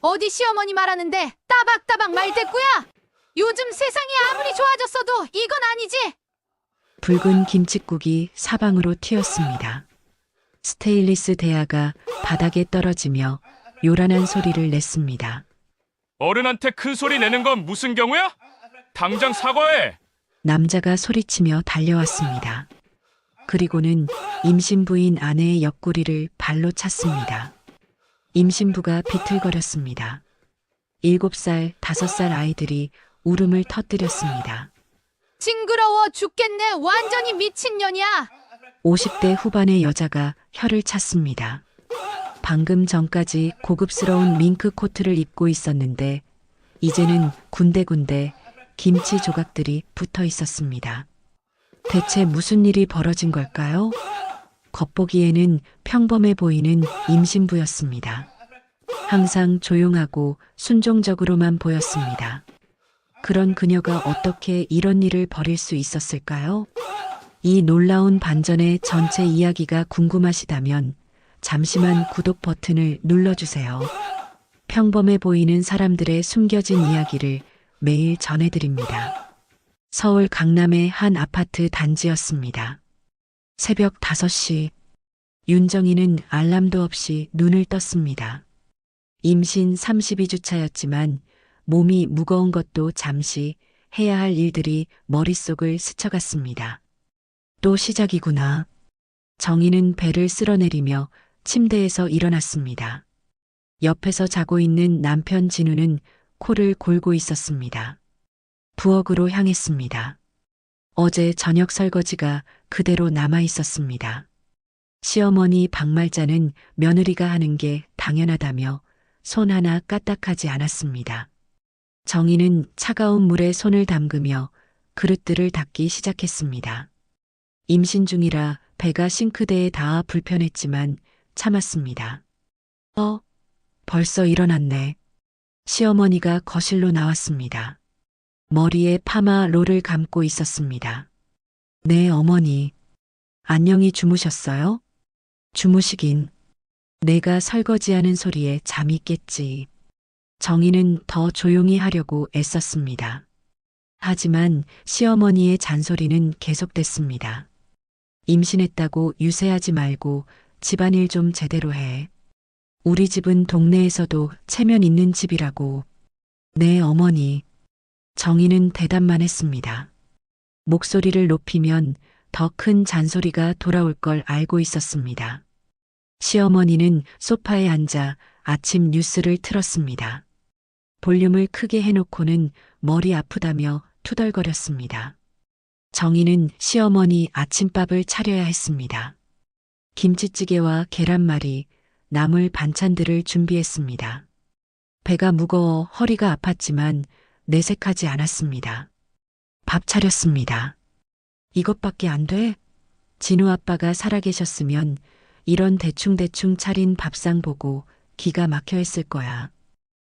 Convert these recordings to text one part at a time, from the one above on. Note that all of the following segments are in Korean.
어디 시어머니 말하는데 따박따박 말대꾸야? 요즘 세상이 아무리 좋아졌어도 이건 아니지. 붉은 김칫국이 사방으로 튀었습니다. 스테인리스 대야가 바닥에 떨어지며 요란한 소리를 냈습니다. 어른한테 큰 소리 내는 건 무슨 경우야? 당장 사과해! 남자가 소리치며 달려왔습니다. 그리고는 임신부인 아내의 옆구리를 발로 찼습니다. 임신부가 비틀거렸습니다. 7살, 5살 아이들이 울음을 터뜨렸습니다. 징그러워 죽겠네. 완전히 미친년이야. 50대 후반의 여자가 혀를 찼습니다. 방금 전까지 고급스러운 밍크 코트를 입고 있었는데 이제는 군데군데 김치 조각들이 붙어 있었습니다. 대체 무슨 일이 벌어진 걸까요? 겉보기에는 평범해 보이는 임신부였습니다. 항상 조용하고 순종적으로만 보였습니다. 그런 그녀가 어떻게 이런 일을 벌일 수 있었을까요? 이 놀라운 반전의 전체 이야기가 궁금하시다면 잠시만 구독 버튼을 눌러주세요. 평범해 보이는 사람들의 숨겨진 이야기를 매일 전해드립니다. 서울 강남의 한 아파트 단지였습니다. 새벽 5시, 윤정이는 알람도 없이 눈을 떴습니다. 임신 32주차였지만 몸이 무거운 것도 잠시 해야 할 일들이 머릿속을 스쳐갔습니다. 또 시작이구나. 정희는 배를 쓸어내리며 침대에서 일어났습니다. 옆에서 자고 있는 남편 진우는 코를 골고 있었습니다. 부엌으로 향했습니다. 어제 저녁 설거지가 그대로 남아 있었습니다. 시어머니 박말자는 며느리가 하는 게 당연하다며 손 하나 까딱하지 않았습니다. 정희는 차가운 물에 손을 담그며 그릇들을 닦기 시작했습니다. 임신 중이라 배가 싱크대에 닿아 불편했지만 참았습니다. 벌써 일어났네. 시어머니가 거실로 나왔습니다. 머리에 파마 롤을 감고 있었습니다. 네, 어머니. 안녕히 주무셨어요? 주무시긴. 내가 설거지하는 소리에 잠이 깼지. 정희는 더 조용히 하려고 애썼습니다. 하지만 시어머니의 잔소리는 계속됐습니다. 임신했다고 유세하지 말고 집안일 좀 제대로 해. 우리 집은 동네에서도 체면 있는 집이라고. 네, 어머니. 정희는 대답만 했습니다. 목소리를 높이면 더 큰 잔소리가 돌아올 걸 알고 있었습니다. 시어머니는 소파에 앉아 아침 뉴스를 틀었습니다. 볼륨을 크게 해놓고는 머리 아프다며 투덜거렸습니다. 정희는 시어머니 아침밥을 차려야 했습니다. 김치찌개와 계란말이, 나물 반찬들을 준비했습니다. 배가 무거워 허리가 아팠지만 내색하지 않았습니다. 밥 차렸습니다. 이것밖에 안 돼? 진우 아빠가 살아계셨으면 이런 대충대충 차린 밥상 보고 기가 막혀 했을 거야.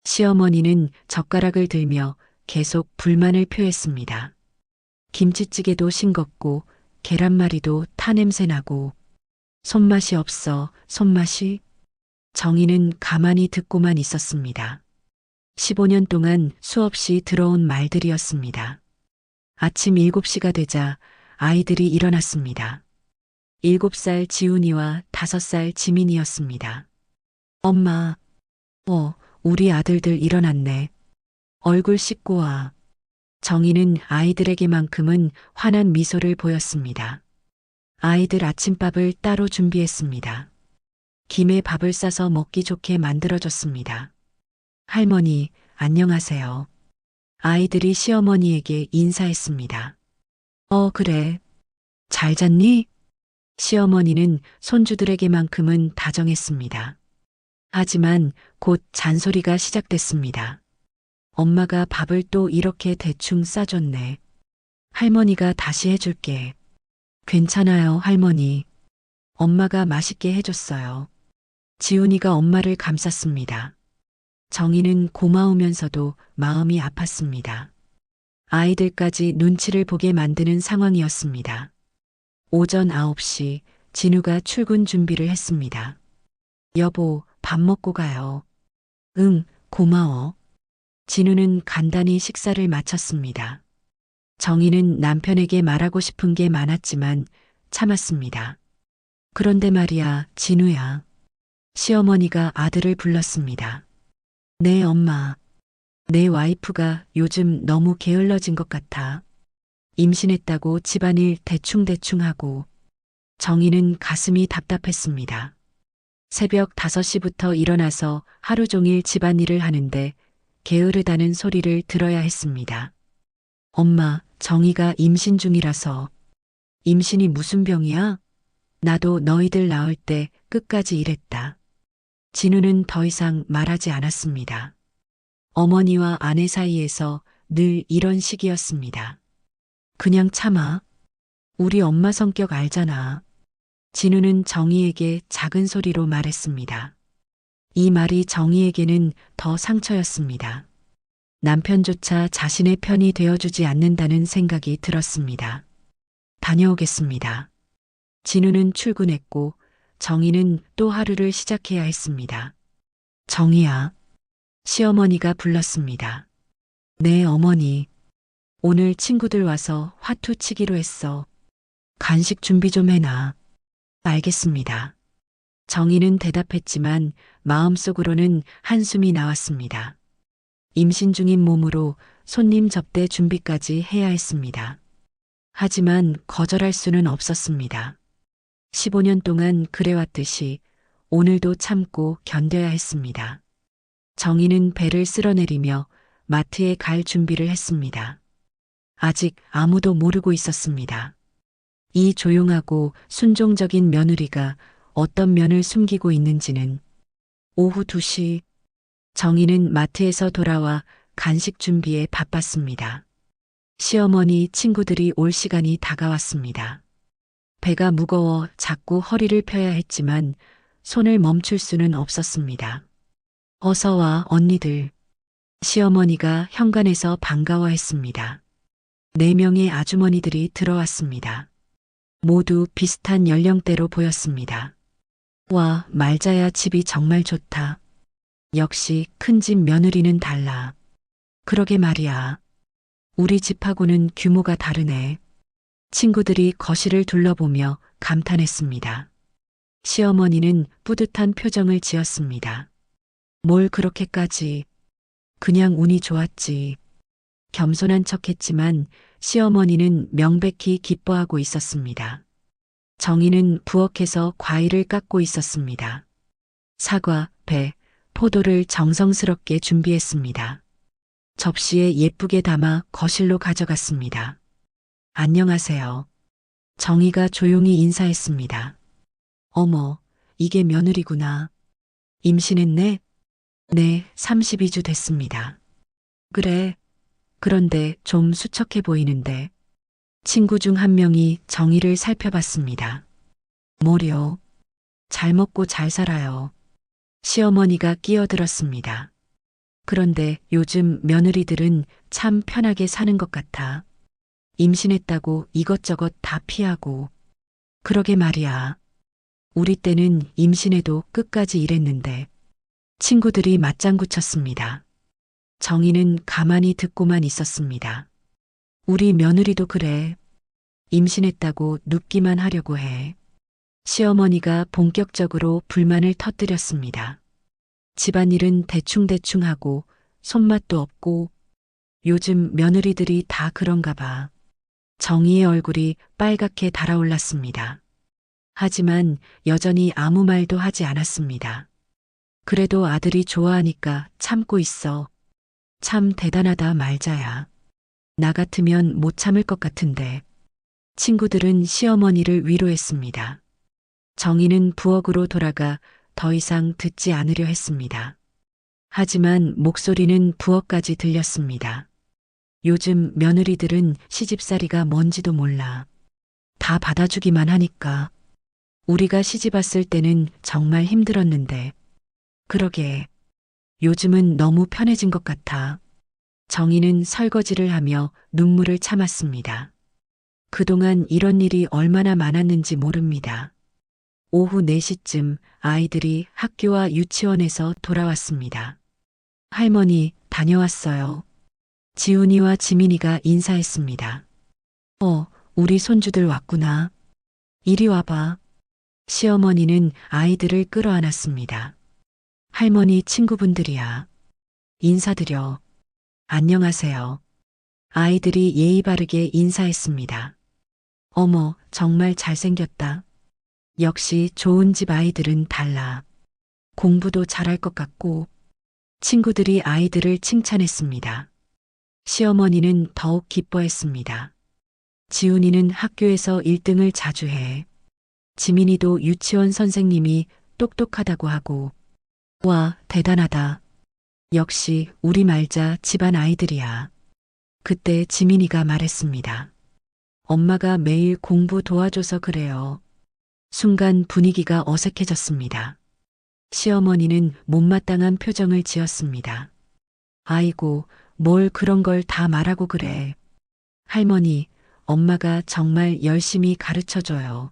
시어머니는 젓가락을 들며 계속 불만을 표했습니다. 김치찌개도 싱겁고 계란말이도 타냄새 나고 손맛이 없어, 손맛이? 정희는 가만히 듣고만 있었습니다. 15년 동안 수없이 들어온 말들이었습니다. 아침 7시가 되자 아이들이 일어났습니다. 7살 지훈이와 5살 지민이었습니다. 엄마, 우리 아들들 일어났네. 얼굴 씻고 와. 정희는 아이들에게만큼은 환한 미소를 보였습니다. 아이들 아침밥을 따로 준비했습니다. 김에 밥을 싸서 먹기 좋게 만들어줬습니다. 할머니, 안녕하세요. 아이들이 시어머니에게 인사했습니다. 그래. 잘 잤니? 시어머니는 손주들에게만큼은 다정했습니다. 하지만 곧 잔소리가 시작됐습니다. 엄마가 밥을 또 이렇게 대충 싸줬네. 할머니가 다시 해줄게. 괜찮아요, 할머니. 엄마가 맛있게 해줬어요. 지훈이가 엄마를 감쌌습니다. 정희는 고마우면서도 마음이 아팠습니다. 아이들까지 눈치를 보게 만드는 상황이었습니다. 오전 9시 진우가 출근 준비를 했습니다. 여보, 밥 먹고 가요. 응, 고마워. 진우는 간단히 식사를 마쳤습니다. 정희는 남편에게 말하고 싶은 게 많았지만 참았습니다. 그런데 말이야, 진우야. 시어머니가 아들을 불렀습니다. 네, 엄마. 내 와이프가 요즘 너무 게을러진 것 같아. 임신했다고 집안일 대충대충 하고. 정희는 가슴이 답답했습니다. 새벽 5시부터 일어나서 하루 종일 집안일을 하는데 게으르다는 소리를 들어야 했습니다. 엄마, 정희가 임신 중이라서. 임신이 무슨 병이야? 나도 너희들 낳을 때 끝까지 일했다. 진우는 더 이상 말하지 않았습니다. 어머니와 아내 사이에서 늘 이런 식이었습니다. 그냥 참아. 우리 엄마 성격 알잖아. 진우는 정희에게 작은 소리로 말했습니다. 이 말이 정희에게는 더 상처였습니다. 남편조차 자신의 편이 되어주지 않는다는 생각이 들었습니다. 다녀오겠습니다. 진우는 출근했고 정희는 또 하루를 시작해야 했습니다. 정희야. 시어머니가 불렀습니다. 네, 어머니. 오늘 친구들 와서 화투 치기로 했어. 간식 준비 좀 해놔. 알겠습니다. 정희는 대답했지만 마음속으로는 한숨이 나왔습니다. 임신 중인 몸으로 손님 접대 준비까지 해야 했습니다. 하지만 거절할 수는 없었습니다. 15년 동안 그래왔듯이 오늘도 참고 견뎌야 했습니다. 정희는 배를 쓸어내리며 마트에 갈 준비를 했습니다. 아직 아무도 모르고 있었습니다. 이 조용하고 순종적인 며느리가 어떤 면을 숨기고 있는지는. 오후 2시 정희는 마트에서 돌아와 간식 준비에 바빴습니다. 시어머니 친구들이 올 시간이 다가왔습니다. 배가 무거워 자꾸 허리를 펴야 했지만 손을 멈출 수는 없었습니다. 어서 와, 언니들. 시어머니가 현관에서 반가워했습니다. 4명의 아주머니들이 들어왔습니다. 모두 비슷한 연령대로 보였습니다. 와, 말자야, 집이 정말 좋다. 역시 큰 집 며느리는 달라. 그러게 말이야. 우리 집하고는 규모가 다르네. 친구들이 거실을 둘러보며 감탄했습니다. 시어머니는 뿌듯한 표정을 지었습니다. 뭘 그렇게까지. 그냥 운이 좋았지. 겸손한 척했지만 시어머니는 명백히 기뻐하고 있었습니다. 정희는 부엌에서 과일을 깎고 있었습니다. 사과, 배, 포도를 정성스럽게 준비했습니다. 접시에 예쁘게 담아 거실로 가져갔습니다. 안녕하세요. 정희가 조용히 인사했습니다. 어머, 이게 며느리구나. 임신했네? 네, 32주 됐습니다. 그래. 그런데 좀 수척해 보이는데. 친구 중 한 명이 정희를 살펴봤습니다. 뭐려? 잘 먹고 잘 살아요. 시어머니가 끼어들었습니다. 그런데 요즘 며느리들은 참 편하게 사는 것 같아. 임신했다고 이것저것 다 피하고. 그러게 말이야. 우리 때는 임신해도 끝까지 일했는데. 친구들이 맞장구 쳤습니다. 정희는 가만히 듣고만 있었습니다. 우리 며느리도 그래. 임신했다고 눕기만 하려고 해. 시어머니가 본격적으로 불만을 터뜨렸습니다. 집안일은 대충대충 하고 손맛도 없고 요즘 며느리들이 다 그런가 봐. 정희의 얼굴이 빨갛게 달아올랐습니다. 하지만 여전히 아무 말도 하지 않았습니다. 그래도 아들이 좋아하니까 참고 있어. 참 대단하다, 말자야. 나 같으면 못 참을 것 같은데. 친구들은 시어머니를 위로했습니다. 정희는 부엌으로 돌아가 더 이상 듣지 않으려 했습니다. 하지만 목소리는 부엌까지 들렸습니다. 요즘 며느리들은 시집살이가 뭔지도 몰라. 다 받아주기만 하니까. 우리가 시집 왔을 때는 정말 힘들었는데. 그러게. 요즘은 너무 편해진 것 같아. 정희는 설거지를 하며 눈물을 참았습니다. 그동안 이런 일이 얼마나 많았는지 모릅니다. 오후 4시쯤 아이들이 학교와 유치원에서 돌아왔습니다. 할머니, 다녀왔어요. 지훈이와 지민이가 인사했습니다. 우리 손주들 왔구나. 이리 와봐. 시어머니는 아이들을 끌어안았습니다. 할머니 친구분들이야. 인사드려. 안녕하세요. 아이들이 예의 바르게 인사했습니다. 어머, 정말 잘생겼다. 역시 좋은 집 아이들은 달라. 공부도 잘할 것 같고. 친구들이 아이들을 칭찬했습니다. 시어머니는 더욱 기뻐했습니다. 지훈이는 학교에서 1등을 자주 해. 지민이도 유치원 선생님이 똑똑하다고 하고. 와, 대단하다. 역시 우리 말자 집안 아이들이야. 그때 지민이가 말했습니다. 엄마가 매일 공부 도와줘서 그래요. 순간 분위기가 어색해졌습니다. 시어머니는 못마땅한 표정을 지었습니다. 아이고, 뭘 그런 걸 다 말하고 그래. 할머니, 엄마가 정말 열심히 가르쳐줘요.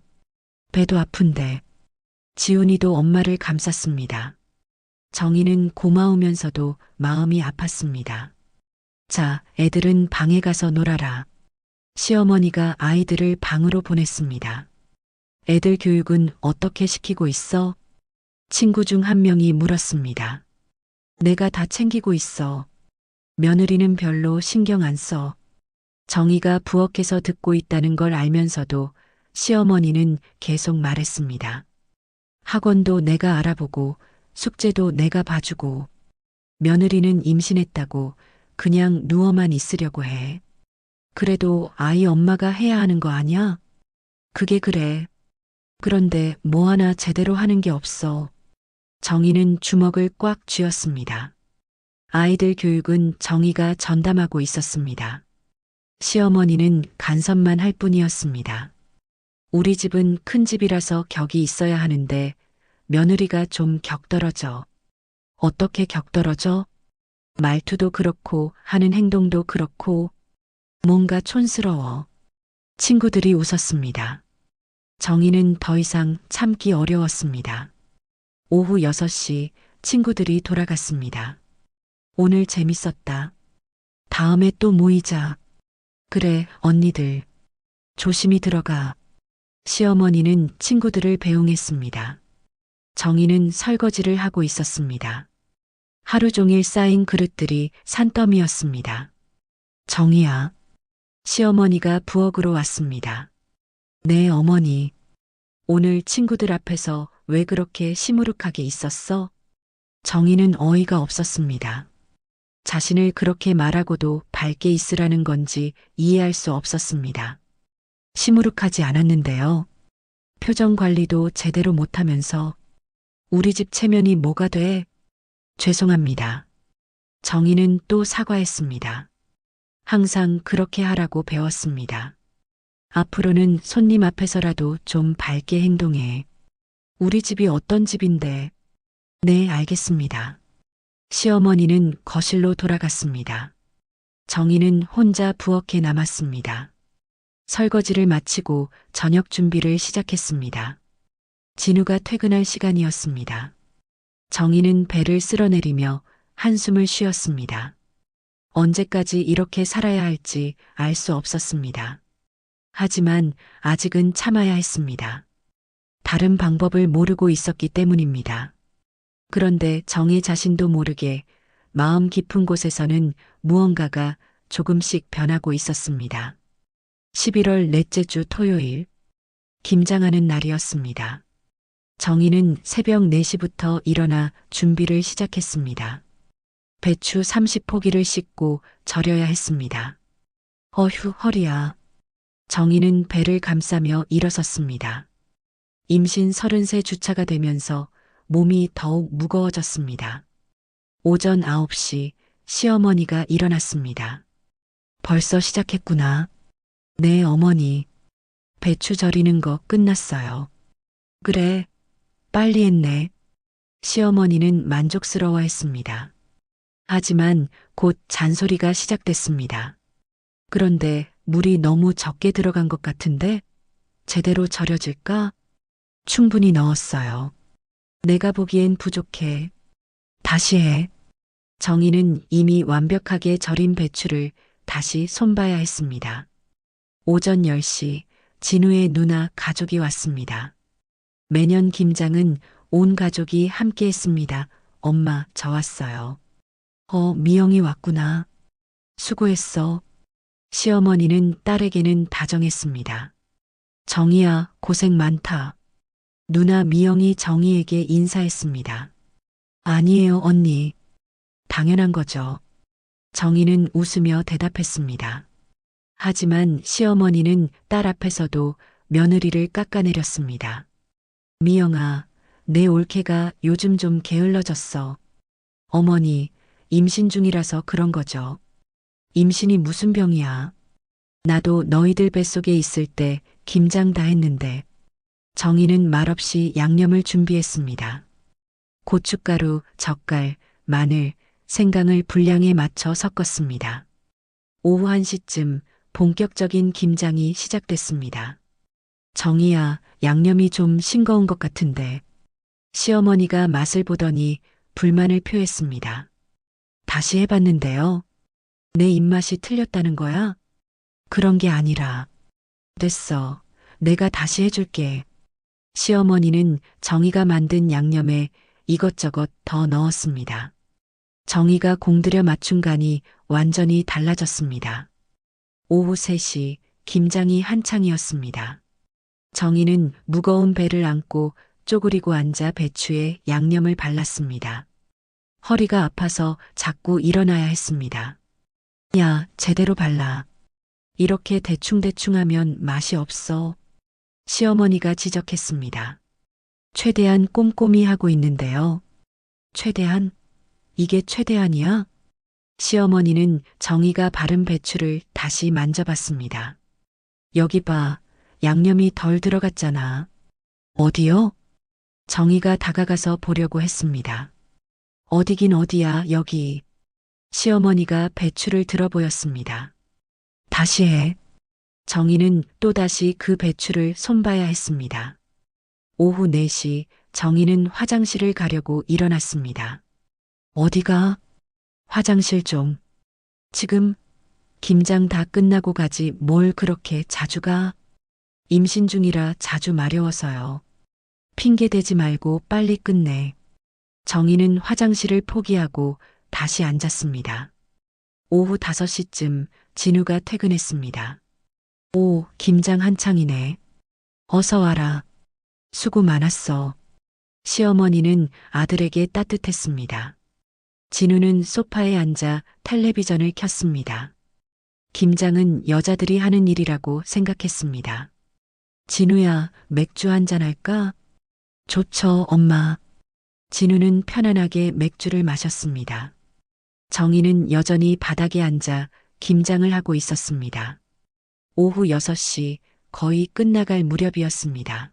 배도 아픈데. 지훈이도 엄마를 감쌌습니다. 정희는 고마우면서도 마음이 아팠습니다. 자, 애들은 방에 가서 놀아라. 시어머니가 아이들을 방으로 보냈습니다. 애들 교육은 어떻게 시키고 있어? 친구 중 한 명이 물었습니다. 내가 다 챙기고 있어. 며느리는 별로 신경 안 써. 정희가 부엌에서 듣고 있다는 걸 알면서도 시어머니는 계속 말했습니다. 학원도 내가 알아보고 숙제도 내가 봐주고 며느리는 임신했다고 그냥 누워만 있으려고 해. 그래도 아이 엄마가 해야 하는 거 아니야? 그게 그래. 그런데 뭐 하나 제대로 하는 게 없어. 정희는 주먹을 꽉 쥐었습니다. 아이들 교육은 정희가 전담하고 있었습니다. 시어머니는 간섭만 할 뿐이었습니다. 우리 집은 큰 집이라서 격이 있어야 하는데 며느리가 좀 격떨어져. 어떻게 격떨어져? 말투도 그렇고 하는 행동도 그렇고 뭔가 촌스러워. 친구들이 웃었습니다. 정희는 더 이상 참기 어려웠습니다. 오후 6시 친구들이 돌아갔습니다. 오늘 재밌었다. 다음에 또 모이자. 그래, 언니들. 조심히 들어가. 시어머니는 친구들을 배웅했습니다. 정희는 설거지를 하고 있었습니다. 하루 종일 쌓인 그릇들이 산더미였습니다. 정희야. 시어머니가 부엌으로 왔습니다. 네, 어머니. 오늘 친구들 앞에서 왜 그렇게 시무룩하게 있었어? 정희는 어이가 없었습니다. 자신을 그렇게 말하고도 밝게 있으라는 건지 이해할 수 없었습니다. 시무룩하지 않았는데요. 표정 관리도 제대로 못하면서 우리 집 체면이 뭐가 돼? 죄송합니다. 정희는 또 사과했습니다. 항상 그렇게 하라고 배웠습니다. 앞으로는 손님 앞에서라도 좀 밝게 행동해. 우리 집이 어떤 집인데? 네, 알겠습니다. 시어머니는 거실로 돌아갔습니다. 정희는 혼자 부엌에 남았습니다. 설거지를 마치고 저녁 준비를 시작했습니다. 진우가 퇴근할 시간이었습니다. 정희는 배를 쓸어내리며 한숨을 쉬었습니다. 언제까지 이렇게 살아야 할지 알 수 없었습니다. 하지만 아직은 참아야 했습니다. 다른 방법을 모르고 있었기 때문입니다. 그런데 정희 자신도 모르게 마음 깊은 곳에서는 무언가가 조금씩 변하고 있었습니다. 11월 넷째 주 토요일, 김장하는 날이었습니다. 정희는 새벽 4시부터 일어나 준비를 시작했습니다. 배추 30포기를 씻고 절여야 했습니다. 어휴, 허리야. 정희는 배를 감싸며 일어섰습니다. 임신 33 주차가 되면서 몸이 더욱 무거워졌습니다. 오전 9시 시어머니가 일어났습니다. 벌써 시작했구나. 네, 어머니. 배추 절이는 거 끝났어요. 그래, 빨리 했네. 시어머니는 만족스러워했습니다. 하지만 곧 잔소리가 시작됐습니다. 그런데 물이 너무 적게 들어간 것 같은데 제대로 절여질까? 충분히 넣었어요. 내가 보기엔 부족해. 다시 해. 정희는 이미 완벽하게 절인 배추를 다시 손봐야 했습니다. 오전 10시 진우의 누나 가족이 왔습니다. 매년 김장은 온 가족이 함께 했습니다. 엄마, 저 왔어요. 미영이 왔구나. 수고했어. 시어머니는 딸에게는 다정했습니다. 정희야, 고생 많다. 누나 미영이 정희에게 인사했습니다. 아니에요, 언니. 당연한 거죠. 정희는 웃으며 대답했습니다. 하지만 시어머니는 딸 앞에서도 며느리를 깎아내렸습니다. 미영아, 내 올케가 요즘 좀 게을러졌어. 어머니, 임신 중이라서 그런 거죠. 임신이 무슨 병이야. 나도 너희들 뱃속에 있을 때 김장 다 했는데. 정희는 말없이 양념을 준비했습니다. 고춧가루, 젓갈, 마늘, 생강을 분량에 맞춰 섞었습니다. 오후 1시쯤 본격적인 김장이 시작됐습니다. 정희야, 양념이 좀 싱거운 것 같은데. 시어머니가 맛을 보더니 불만을 표했습니다. 다시 해봤는데요. 내 입맛이 틀렸다는 거야? 그런 게 아니라. 됐어. 내가 다시 해줄게. 시어머니는 정희가 만든 양념에 이것저것 더 넣었습니다. 정희가 공들여 맞춘 간이 완전히 달라졌습니다. 오후 3시 김장이 한창이었습니다. 정희는 무거운 배를 안고 쪼그리고 앉아 배추에 양념을 발랐습니다. 허리가 아파서 자꾸 일어나야 했습니다. 야, 제대로 발라. 이렇게 대충대충 하면 맛이 없어. 시어머니가 지적했습니다. 최대한 꼼꼼히 하고 있는데요. 최대한? 이게 최대한이야? 시어머니는 정희가 바른 배추를 다시 만져봤습니다. 여기 봐, 양념이 덜 들어갔잖아. 어디요? 정희가 다가가서 보려고 했습니다. 어디긴 어디야, 여기. 시어머니가 배추를 들어 보였습니다. 다시 해. 정희는 또다시 그 배추를 손봐야 했습니다. 오후 4시 정희는 화장실을 가려고 일어났습니다. 어디가? 화장실 좀. 지금 김장 다 끝나고 가지 뭘 그렇게 자주 가? 임신 중이라 자주 마려워서요. 핑계 대지 말고 빨리 끝내. 정희는 화장실을 포기하고 다시 앉았습니다. 오후 5시쯤 진우가 퇴근했습니다. 오, 김장 한창이네. 어서 와라. 수고 많았어. 시어머니는 아들에게 따뜻했습니다. 진우는 소파에 앉아 텔레비전을 켰습니다. 김장은 여자들이 하는 일이라고 생각했습니다. 진우야, 맥주 한잔 할까? 좋죠, 엄마. 진우는 편안하게 맥주를 마셨습니다. 정희는 여전히 바닥에 앉아 김장을 하고 있었습니다. 오후 6시 거의 끝나갈 무렵이었습니다.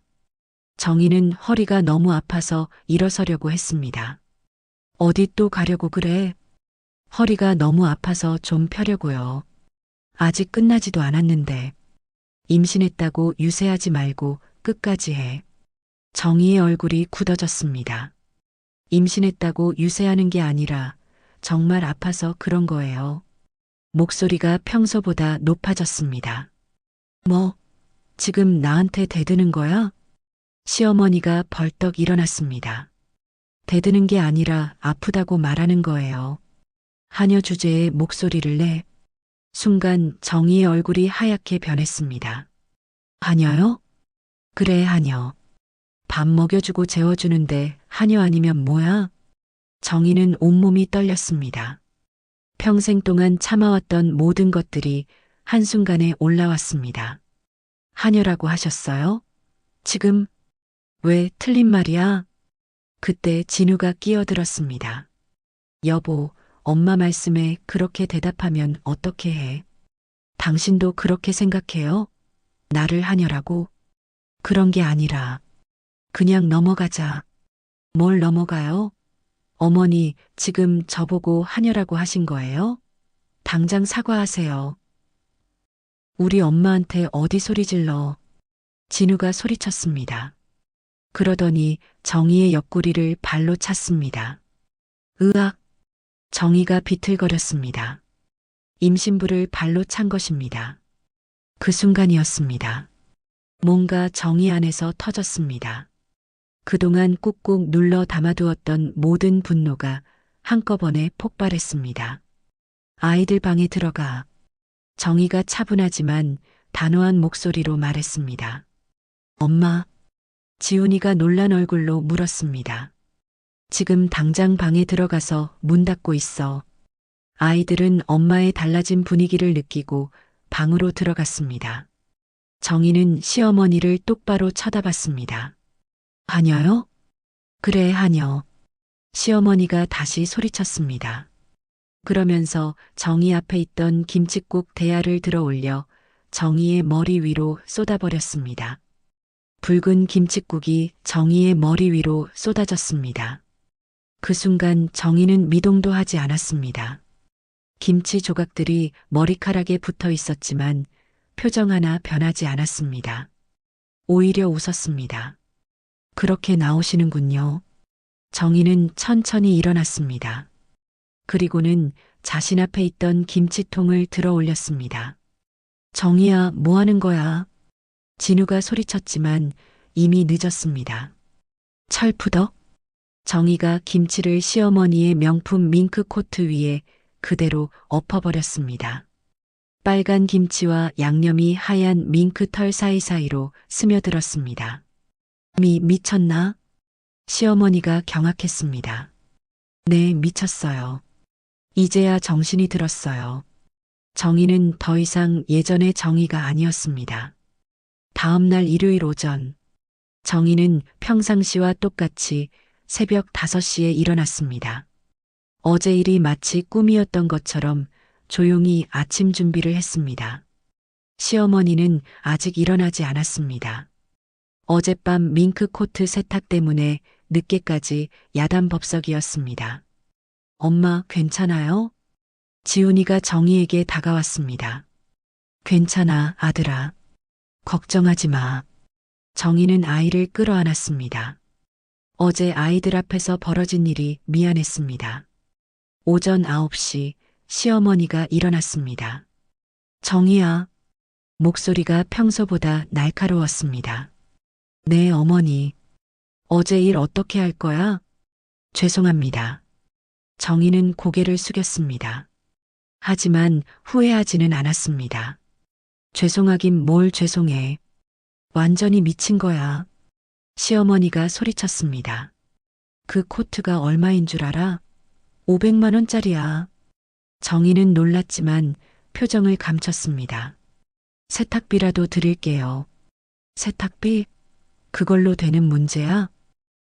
정희는 허리가 너무 아파서 일어서려고 했습니다. 어디 또 가려고 그래? 허리가 너무 아파서 좀 펴려고요. 아직 끝나지도 않았는데. 임신했다고 유세하지 말고 끝까지 해. 정희의 얼굴이 굳어졌습니다. 임신했다고 유세하는 게 아니라 정말 아파서 그런 거예요. 목소리가 평소보다 높아졌습니다. 뭐, 지금 나한테 대드는 거야? 시어머니가 벌떡 일어났습니다. 대드는 게 아니라 아프다고 말하는 거예요. 하녀 주제에 목소리를 내. 순간 정희의 얼굴이 하얗게 변했습니다. 하녀요? 그래, 하녀. 밥 먹여주고 재워주는데 하녀 아니면 뭐야? 정희는 온몸이 떨렸습니다. 평생 동안 참아왔던 모든 것들이 한순간에 올라왔습니다. 하녀라고 하셨어요? 지금? 왜 틀린 말이야? 그때 진우가 끼어들었습니다. 여보, 엄마 말씀에 그렇게 대답하면 어떻게 해? 당신도 그렇게 생각해요? 나를 하녀라고? 그런 게 아니라 그냥 넘어가자. 뭘 넘어가요? 어머니, 지금 저보고 하녀라고 하신 거예요? 당장 사과하세요. 우리 엄마한테 어디 소리 질러. 진우가 소리쳤습니다. 그러더니 정희의 옆구리를 발로 찼습니다. 으악! 정희가 비틀거렸습니다. 임신부를 발로 찬 것입니다. 그 순간이었습니다. 뭔가 정희 안에서 터졌습니다. 그동안 꾹꾹 눌러 담아두었던 모든 분노가 한꺼번에 폭발했습니다. 아이들 방에 들어가 정희가 차분하지만 단호한 목소리로 말했습니다. 엄마. 지훈이가 놀란 얼굴로 물었습니다. 지금 당장 방에 들어가서 문 닫고 있어. 아이들은 엄마의 달라진 분위기를 느끼고 방으로 들어갔습니다. 정희는 시어머니를 똑바로 쳐다봤습니다. 하녀요? 그래, 하녀. 시어머니가 다시 소리쳤습니다. 그러면서 정희 앞에 있던 김칫국 대야를 들어 올려 정희의 머리 위로 쏟아버렸습니다. 붉은 김칫국이 정희의 머리 위로 쏟아졌습니다. 그 순간 정희는 미동도 하지 않았습니다. 김치 조각들이 머리카락에 붙어 있었지만 표정 하나 변하지 않았습니다. 오히려 웃었습니다. 그렇게 나오시는군요. 정희는 천천히 일어났습니다. 그리고는 자신 앞에 있던 김치통을 들어 올렸습니다. 정희야, 뭐 하는 거야? 진우가 소리쳤지만 이미 늦었습니다. 철푸덕? 정희가 김치를 시어머니의 명품 밍크 코트 위에 그대로 엎어버렸습니다. 빨간 김치와 양념이 하얀 밍크 털 사이사이로 스며들었습니다. 미쳤나? 시어머니가 경악했습니다. 네, 미쳤어요. 이제야 정신이 들었어요. 정희는 더 이상 예전의 정희가 아니었습니다. 다음 날 일요일 오전, 정희는 평상시와 똑같이 새벽 5시에 일어났습니다. 어제 일이 마치 꿈이었던 것처럼 조용히 아침 준비를 했습니다. 시어머니는 아직 일어나지 않았습니다. 어젯밤 밍크 코트 세탁 때문에 늦게까지 야단법석이었습니다. 엄마, 괜찮아요? 지훈이가 정희에게 다가왔습니다. 괜찮아, 아들아. 걱정하지 마. 정희는 아이를 끌어안았습니다. 어제 아이들 앞에서 벌어진 일이 미안했습니다. 오전 9시 시어머니가 일어났습니다. 정희야. 목소리가 평소보다 날카로웠습니다. 네, 어머니. 어제 일 어떻게 할 거야? 죄송합니다. 정희는 고개를 숙였습니다. 하지만 후회하지는 않았습니다. 죄송하긴 뭘 죄송해. 완전히 미친 거야. 시어머니가 소리쳤습니다. 그 코트가 얼마인 줄 알아? 500만 원짜리야. 정희는 놀랐지만 표정을 감췄습니다. 세탁비라도 드릴게요. 세탁비? 그걸로 되는 문제야?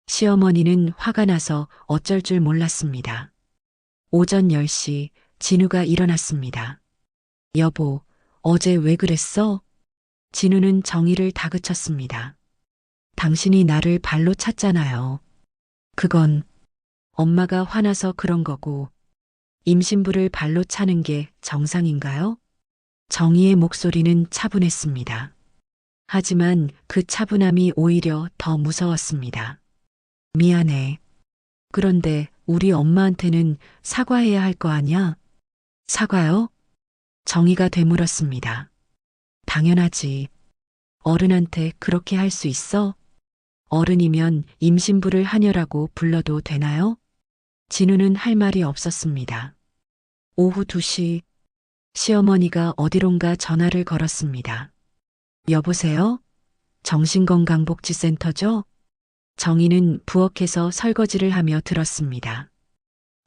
시어머니는 화가 나서 어쩔 줄 몰랐습니다. 오전 10시 진우가 일어났습니다. 여보, 어제 왜 그랬어? 진우는 정희를 다그쳤습니다. 당신이 나를 발로 찼잖아요. 그건 엄마가 화나서 그런 거고 임신부를 발로 차는 게 정상인가요? 정희의 목소리는 차분했습니다. 하지만 그 차분함이 오히려 더 무서웠습니다. 미안해. 그런데 우리 엄마한테는 사과해야 할 거 아냐? 사과요? 정희가 되물었습니다. 당연하지. 어른한테 그렇게 할 수 있어? 어른이면 임신부를 하녀라고 불러도 되나요? 진우는 할 말이 없었습니다. 오후 2시 시어머니가 어디론가 전화를 걸었습니다. 여보세요? 정신건강복지센터죠? 정희는 부엌에서 설거지를 하며 들었습니다.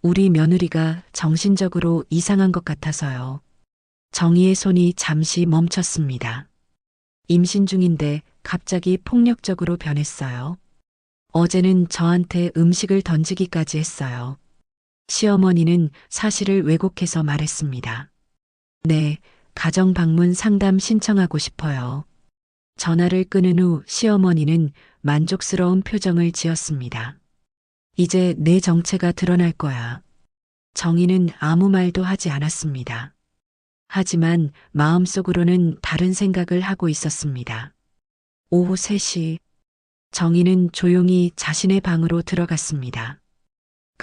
우리 며느리가 정신적으로 이상한 것 같아서요. 정희의 손이 잠시 멈췄습니다. 임신 중인데 갑자기 폭력적으로 변했어요. 어제는 저한테 음식을 던지기까지 했어요. 시어머니는 사실을 왜곡해서 말했습니다. 네, 가정방문 상담 신청하고 싶어요. 전화를 끊은 후 시어머니는 만족스러운 표정을 지었습니다. 이제 내 정체가 드러날 거야. 정희는 아무 말도 하지 않았습니다. 하지만 마음속으로는 다른 생각을 하고 있었습니다. 오후 3시 정희는 조용히 자신의 방으로 들어갔습니다.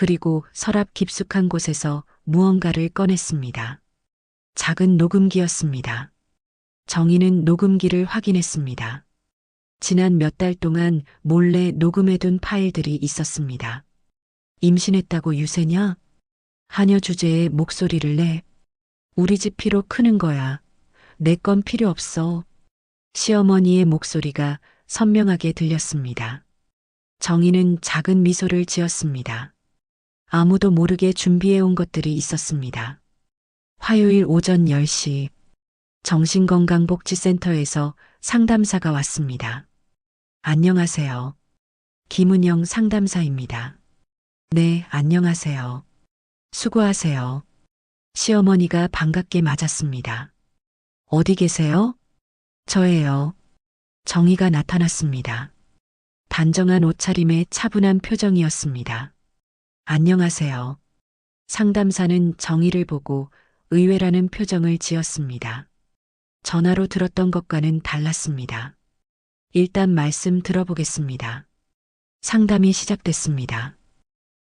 그리고 서랍 깊숙한 곳에서 무언가를 꺼냈습니다. 작은 녹음기였습니다. 정희는 녹음기를 확인했습니다. 지난 몇 달 동안 몰래 녹음해둔 파일들이 있었습니다. 임신했다고 유세냐? 하녀 주제에 목소리를 내. 우리 집 피로 크는 거야. 내 건 필요 없어. 시어머니의 목소리가 선명하게 들렸습니다. 정희는 작은 미소를 지었습니다. 아무도 모르게 준비해온 것들이 있었습니다. 화요일 오전 10시 정신건강복지센터에서 상담사가 왔습니다. 안녕하세요. 김은영 상담사입니다. 네, 안녕하세요. 수고하세요. 시어머니가 반갑게 맞았습니다. 어디 계세요? 저예요. 정희가 나타났습니다. 단정한 옷차림에 차분한 표정이었습니다. 안녕하세요. 상담사는 정희를 보고 의외라는 표정을 지었습니다. 전화로 들었던 것과는 달랐습니다. 일단 말씀 들어보겠습니다. 상담이 시작됐습니다.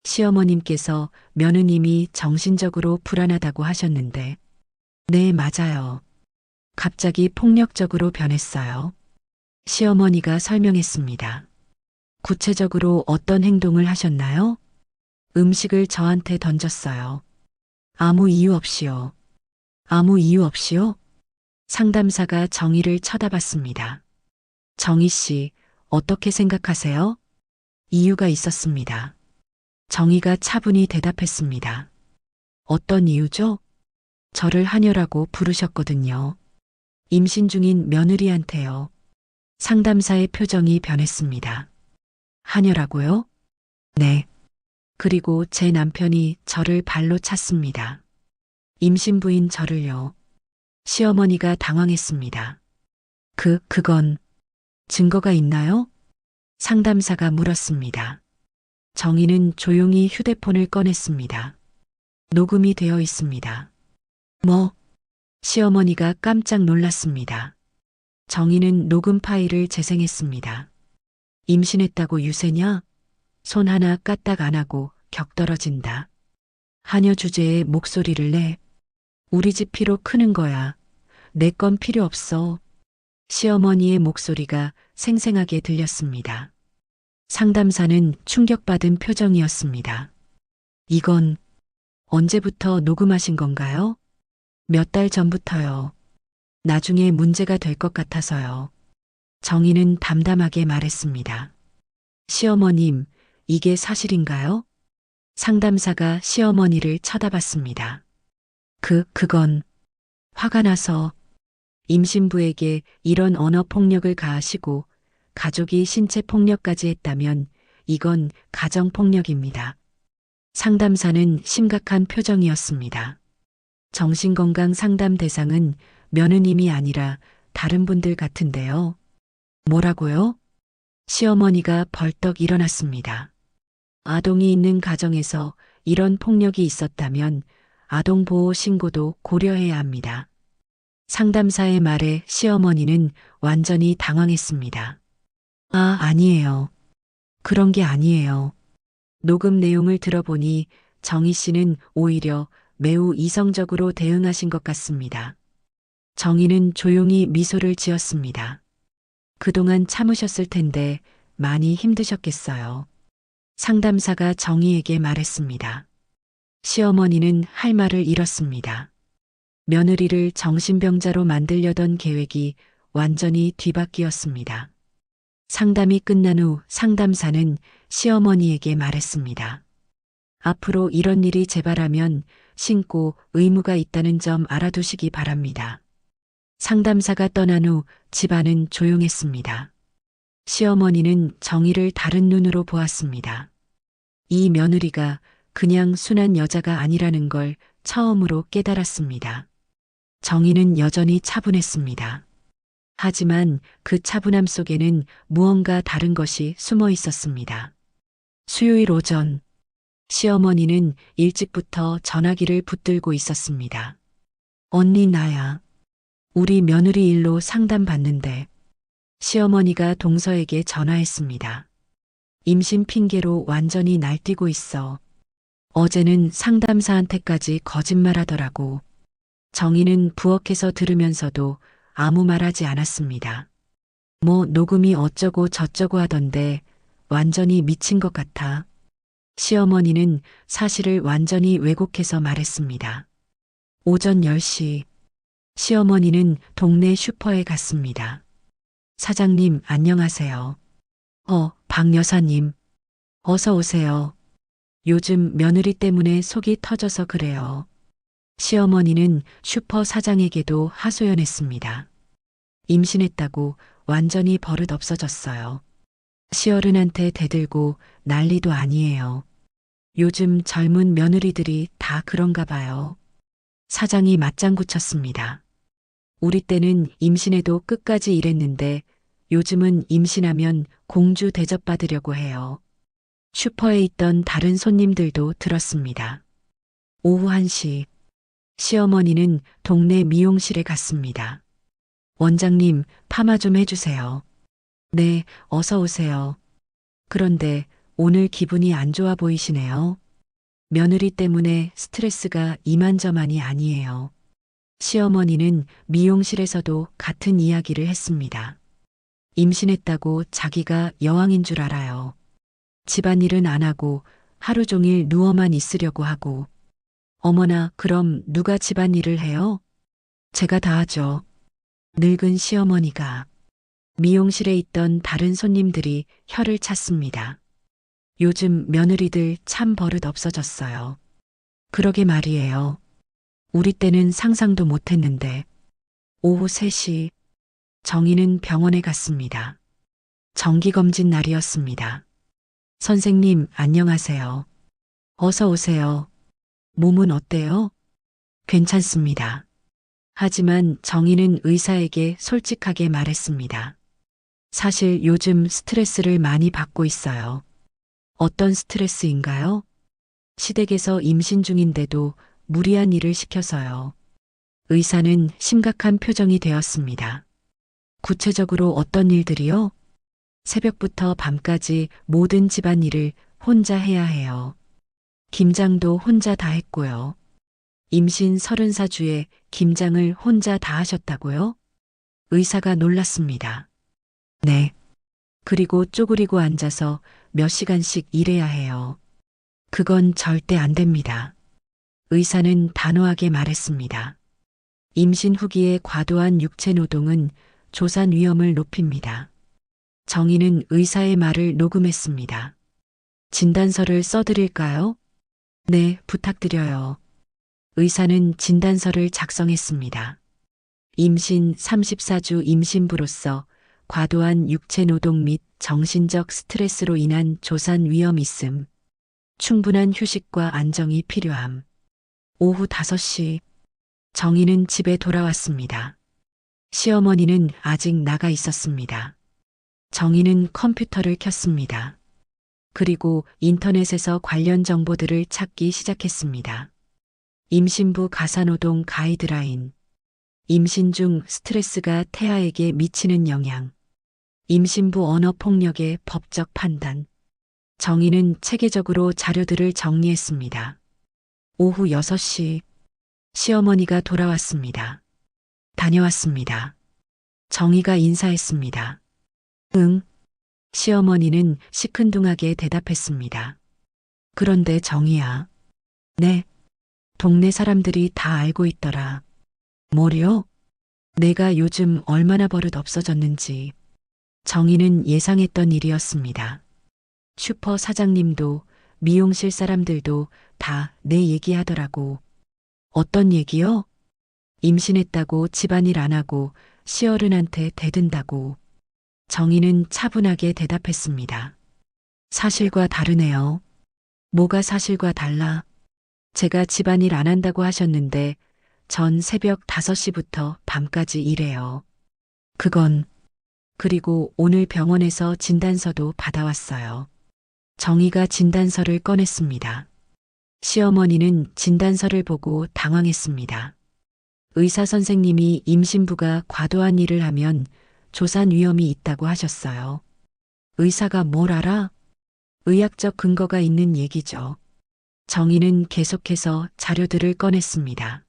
시어머님께서 며느님이 정신적으로 불안하다고 하셨는데, 네, 맞아요. 갑자기 폭력적으로 변했어요. 시어머니가 설명했습니다. 구체적으로 어떤 행동을 하셨나요? 음식을 저한테 던졌어요. 아무 이유 없이요. 아무 이유 없이요? 상담사가 정희를 쳐다봤습니다. 정희 씨, 어떻게 생각하세요? 이유가 있었습니다. 정희가 차분히 대답했습니다. 어떤 이유죠? 저를 하녀라고 부르셨거든요. 임신 중인 며느리한테요. 상담사의 표정이 변했습니다. 하녀라고요? 네. 그리고 제 남편이 저를 발로 찼습니다. 임신 부인 저를요. 시어머니가 당황했습니다. 그건 증거가 있나요? 상담사가 물었습니다. 정희는 조용히 휴대폰을 꺼냈습니다. 녹음이 되어 있습니다. 뭐? 시어머니가 깜짝 놀랐습니다. 정희는 녹음 파일을 재생했습니다. 임신했다고 유세냐? 손 하나 까딱 안 하고 격떨어진다. 하녀 주제에 목소리를 내. 우리 집 피로 크는 거야. 내 건 필요 없어. 시어머니의 목소리가 생생하게 들렸습니다. 상담사는 충격받은 표정이었습니다. 이건 언제부터 녹음하신 건가요? 몇 달 전부터요. 나중에 문제가 될 것 같아서요. 정희는 담담하게 말했습니다. 시어머님, 이게 사실인가요? 상담사가 시어머니를 쳐다봤습니다. 그건 화가 나서 임신부에게 이런 언어 폭력을 가하시고 가족이 신체 폭력까지 했다면 이건 가정폭력입니다. 상담사는 심각한 표정이었습니다. 정신건강 상담 대상은 며느님이 아니라 다른 분들 같은데요. 뭐라고요? 시어머니가 벌떡 일어났습니다. 아동이 있는 가정에서 이런 폭력이 있었다면 아동보호 신고도 고려해야 합니다. 상담사의 말에 시어머니는 완전히 당황했습니다. 아니에요. 그런 게 아니에요. 녹음 내용을 들어보니 정희 씨는 오히려 매우 이성적으로 대응하신 것 같습니다. 정희는 조용히 미소를 지었습니다. 그동안 참으셨을 텐데 많이 힘드셨겠어요. 상담사가 정희에게 말했습니다. 시어머니는 할 말을 잃었습니다. 며느리를 정신병자로 만들려던 계획이 완전히 뒤바뀌었습니다. 상담이 끝난 후 상담사는 시어머니에게 말했습니다. 앞으로 이런 일이 재발하면 신고 의무가 있다는 점 알아두시기 바랍니다. 상담사가 떠난 후 집안은 조용했습니다. 시어머니는 정희를 다른 눈으로 보았습니다. 이 며느리가 그냥 순한 여자가 아니라는 걸 처음으로 깨달았습니다. 정희는 여전히 차분했습니다. 하지만 그 차분함 속에는 무언가 다른 것이 숨어 있었습니다. 수요일 오전, 시어머니는 일찍부터 전화기를 붙들고 있었습니다. 언니 나야. 우리 며느리 일로 상담받는데. 시어머니가 동서에게 전화했습니다. 임신 핑계로 완전히 날뛰고 있어. 어제는 상담사한테까지 거짓말하더라고. 정희는 부엌에서 들으면서도 아무 말하지 않았습니다. 뭐 녹음이 어쩌고 저쩌고 하던데 완전히 미친 것 같아. 시어머니는 사실을 완전히 왜곡해서 말했습니다. 오전 10시 시어머니는 동네 슈퍼에 갔습니다. 사장님 안녕하세요. 박 여사님. 어서 오세요. 요즘 며느리 때문에 속이 터져서 그래요. 시어머니는 슈퍼 사장에게도 하소연했습니다. 임신했다고 완전히 버릇 없어졌어요. 시어른한테 대들고 난리도 아니에요. 요즘 젊은 며느리들이 다 그런가 봐요. 사장이 맞장구 쳤습니다. 우리 때는 임신해도 끝까지 일했는데 요즘은 임신하면 공주 대접받으려고 해요. 슈퍼에 있던 다른 손님들도 들었습니다. 오후 1시 시어머니는 동네 미용실에 갔습니다. 원장님, 파마 좀 해주세요. 네, 어서 오세요. 그런데 오늘 기분이 안 좋아 보이시네요. 며느리 때문에 스트레스가 이만저만이 아니에요. 시어머니는 미용실에서도 같은 이야기를 했습니다. 임신했다고 자기가 여왕인 줄 알아요. 집안일은 안 하고 하루 종일 누워만 있으려고 하고. 어머나, 그럼 누가 집안일을 해요? 제가 다 하죠. 늙은 시어머니가. 미용실에 있던 다른 손님들이 혀를 찼습니다. 요즘 며느리들 참 버릇 없어졌어요. 그러게 말이에요. 우리 때는 상상도 못했는데. 오후 3시 정희는 병원에 갔습니다. 정기검진 날이었습니다. 선생님 안녕하세요. 어서 오세요. 몸은 어때요? 괜찮습니다. 하지만 정희는 의사에게 솔직하게 말했습니다. 사실 요즘 스트레스를 많이 받고 있어요. 어떤 스트레스인가요? 시댁에서 임신 중인데도 무리한 일을 시켜서요. 의사는 심각한 표정이 되었습니다. 구체적으로 어떤 일들이요? 새벽부터 밤까지 모든 집안일을 혼자 해야 해요. 김장도 혼자 다 했고요. 임신 30사주에 김장을 혼자 다 하셨다고요? 의사가 놀랐습니다. 네. 그리고 쪼그리고 앉아서 몇 시간씩 일해야 해요. 그건 절대 안 됩니다. 의사는 단호하게 말했습니다. 임신 후기에 과도한 육체 노동은 조산 위험을 높입니다. 정희는 의사의 말을 녹음했습니다. 진단서를 써드릴까요? 네, 부탁드려요. 의사는 진단서를 작성했습니다. 임신 34주 임신부로서 과도한 육체 노동 및 정신적 스트레스로 인한 조산 위험 있음. 충분한 휴식과 안정이 필요함. 오후 5시 정희는 집에 돌아왔습니다. 시어머니는 아직 나가 있었습니다. 정희는 컴퓨터를 켰습니다. 그리고 인터넷에서 관련 정보들을 찾기 시작했습니다. 임신부 가사노동 가이드라인. 임신 중 스트레스가 태아에게 미치는 영향. 임신부 언어폭력의 법적 판단. 정희는 체계적으로 자료들을 정리했습니다. 오후 6시 시어머니가 돌아왔습니다. 다녀왔습니다. 정희가 인사했습니다. 응. 시어머니는 시큰둥하게 대답했습니다. 그런데 정희야. 네. 동네 사람들이 다 알고 있더라. 뭐요? 내가 요즘 얼마나 버릇 없어졌는지. 정희는 예상했던 일이었습니다. 슈퍼 사장님도 미용실 사람들도 다 내 얘기하더라고. 어떤 얘기요? 임신했다고 집안일 안 하고 시어른한테 대든다고. 정희는 차분하게 대답했습니다. 사실과 다르네요. 뭐가 사실과 달라? 제가 집안일 안 한다고 하셨는데 전 새벽 5시부터 밤까지 일해요. 그리고 오늘 병원에서 진단서도 받아왔어요. 정희가 진단서를 꺼냈습니다. 시어머니는 진단서를 보고 당황했습니다. 의사 선생님이 임신부가 과도한 일을 하면 조산 위험이 있다고 하셨어요. 의사가 뭘 알아? 의학적 근거가 있는 얘기죠. 정희는 계속해서 자료들을 꺼냈습니다.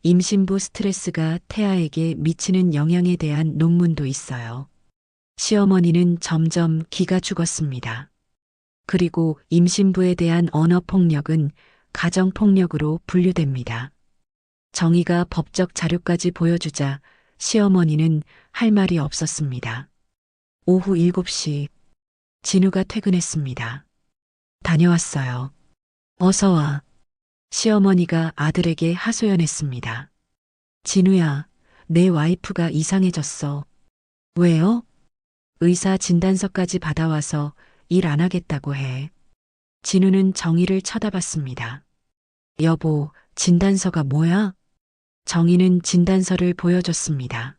임신부 스트레스가 태아에게 미치는 영향에 대한 논문도 있어요. 시어머니는 점점 기가 죽었습니다. 그리고 임신부에 대한 언어폭력은 가정폭력으로 분류됩니다. 정희가 법적 자료까지 보여주자 시어머니는 할 말이 없었습니다. 오후 7시 진우가 퇴근했습니다. 다녀왔어요. 어서 와. 시어머니가 아들에게 하소연했습니다. 진우야, 내 와이프가 이상해졌어. 왜요? 의사 진단서까지 받아와서 일 안 하겠다고 해. 진우는 정희를 쳐다봤습니다. 여보, 진단서가 뭐야? 정희는 진단서를 보여줬습니다.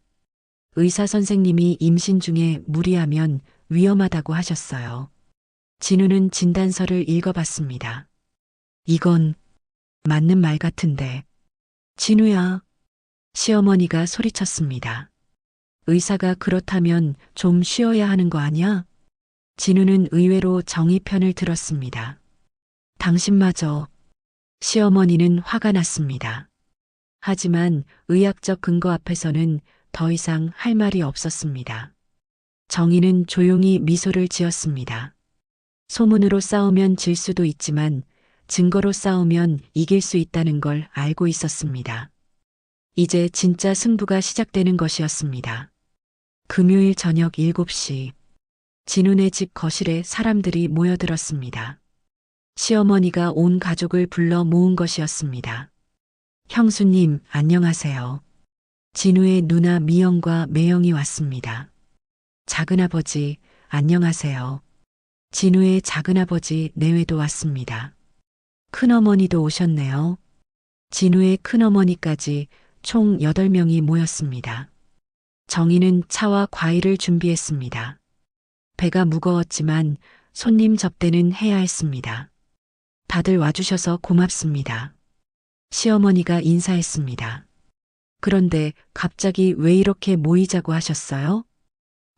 의사 선생님이 임신 중에 무리하면 위험하다고 하셨어요. 진우는 진단서를 읽어봤습니다. 이건 맞는 말 같은데. 진우야. 시어머니가 소리쳤습니다. 의사가 그렇다면 좀 쉬어야 하는 거 아니야? 진우는 의외로 정희 편을 들었습니다. 당신마저. 시어머니는 화가 났습니다. 하지만 의학적 근거 앞에서는 더 이상 할 말이 없었습니다. 정희는 조용히 미소를 지었습니다. 소문으로 싸우면 질 수도 있지만 증거로 싸우면 이길 수 있다는 걸 알고 있었습니다. 이제 진짜 승부가 시작되는 것이었습니다. 금요일 저녁 7시 진훈의 집 거실에 사람들이 모여들었습니다. 시어머니가 온 가족을 불러 모은 것이었습니다. 형수님, 안녕하세요. 진우의 누나 미영과 매영이 왔습니다. 작은아버지, 안녕하세요. 진우의 작은아버지 내외도 왔습니다. 큰어머니도 오셨네요. 진우의 큰어머니까지 총 8명이 모였습니다. 정희는 차와 과일을 준비했습니다. 배가 무거웠지만 손님 접대는 해야 했습니다. 다들 와주셔서 고맙습니다. 시어머니가 인사했습니다. 그런데 갑자기 왜 이렇게 모이자고 하셨어요?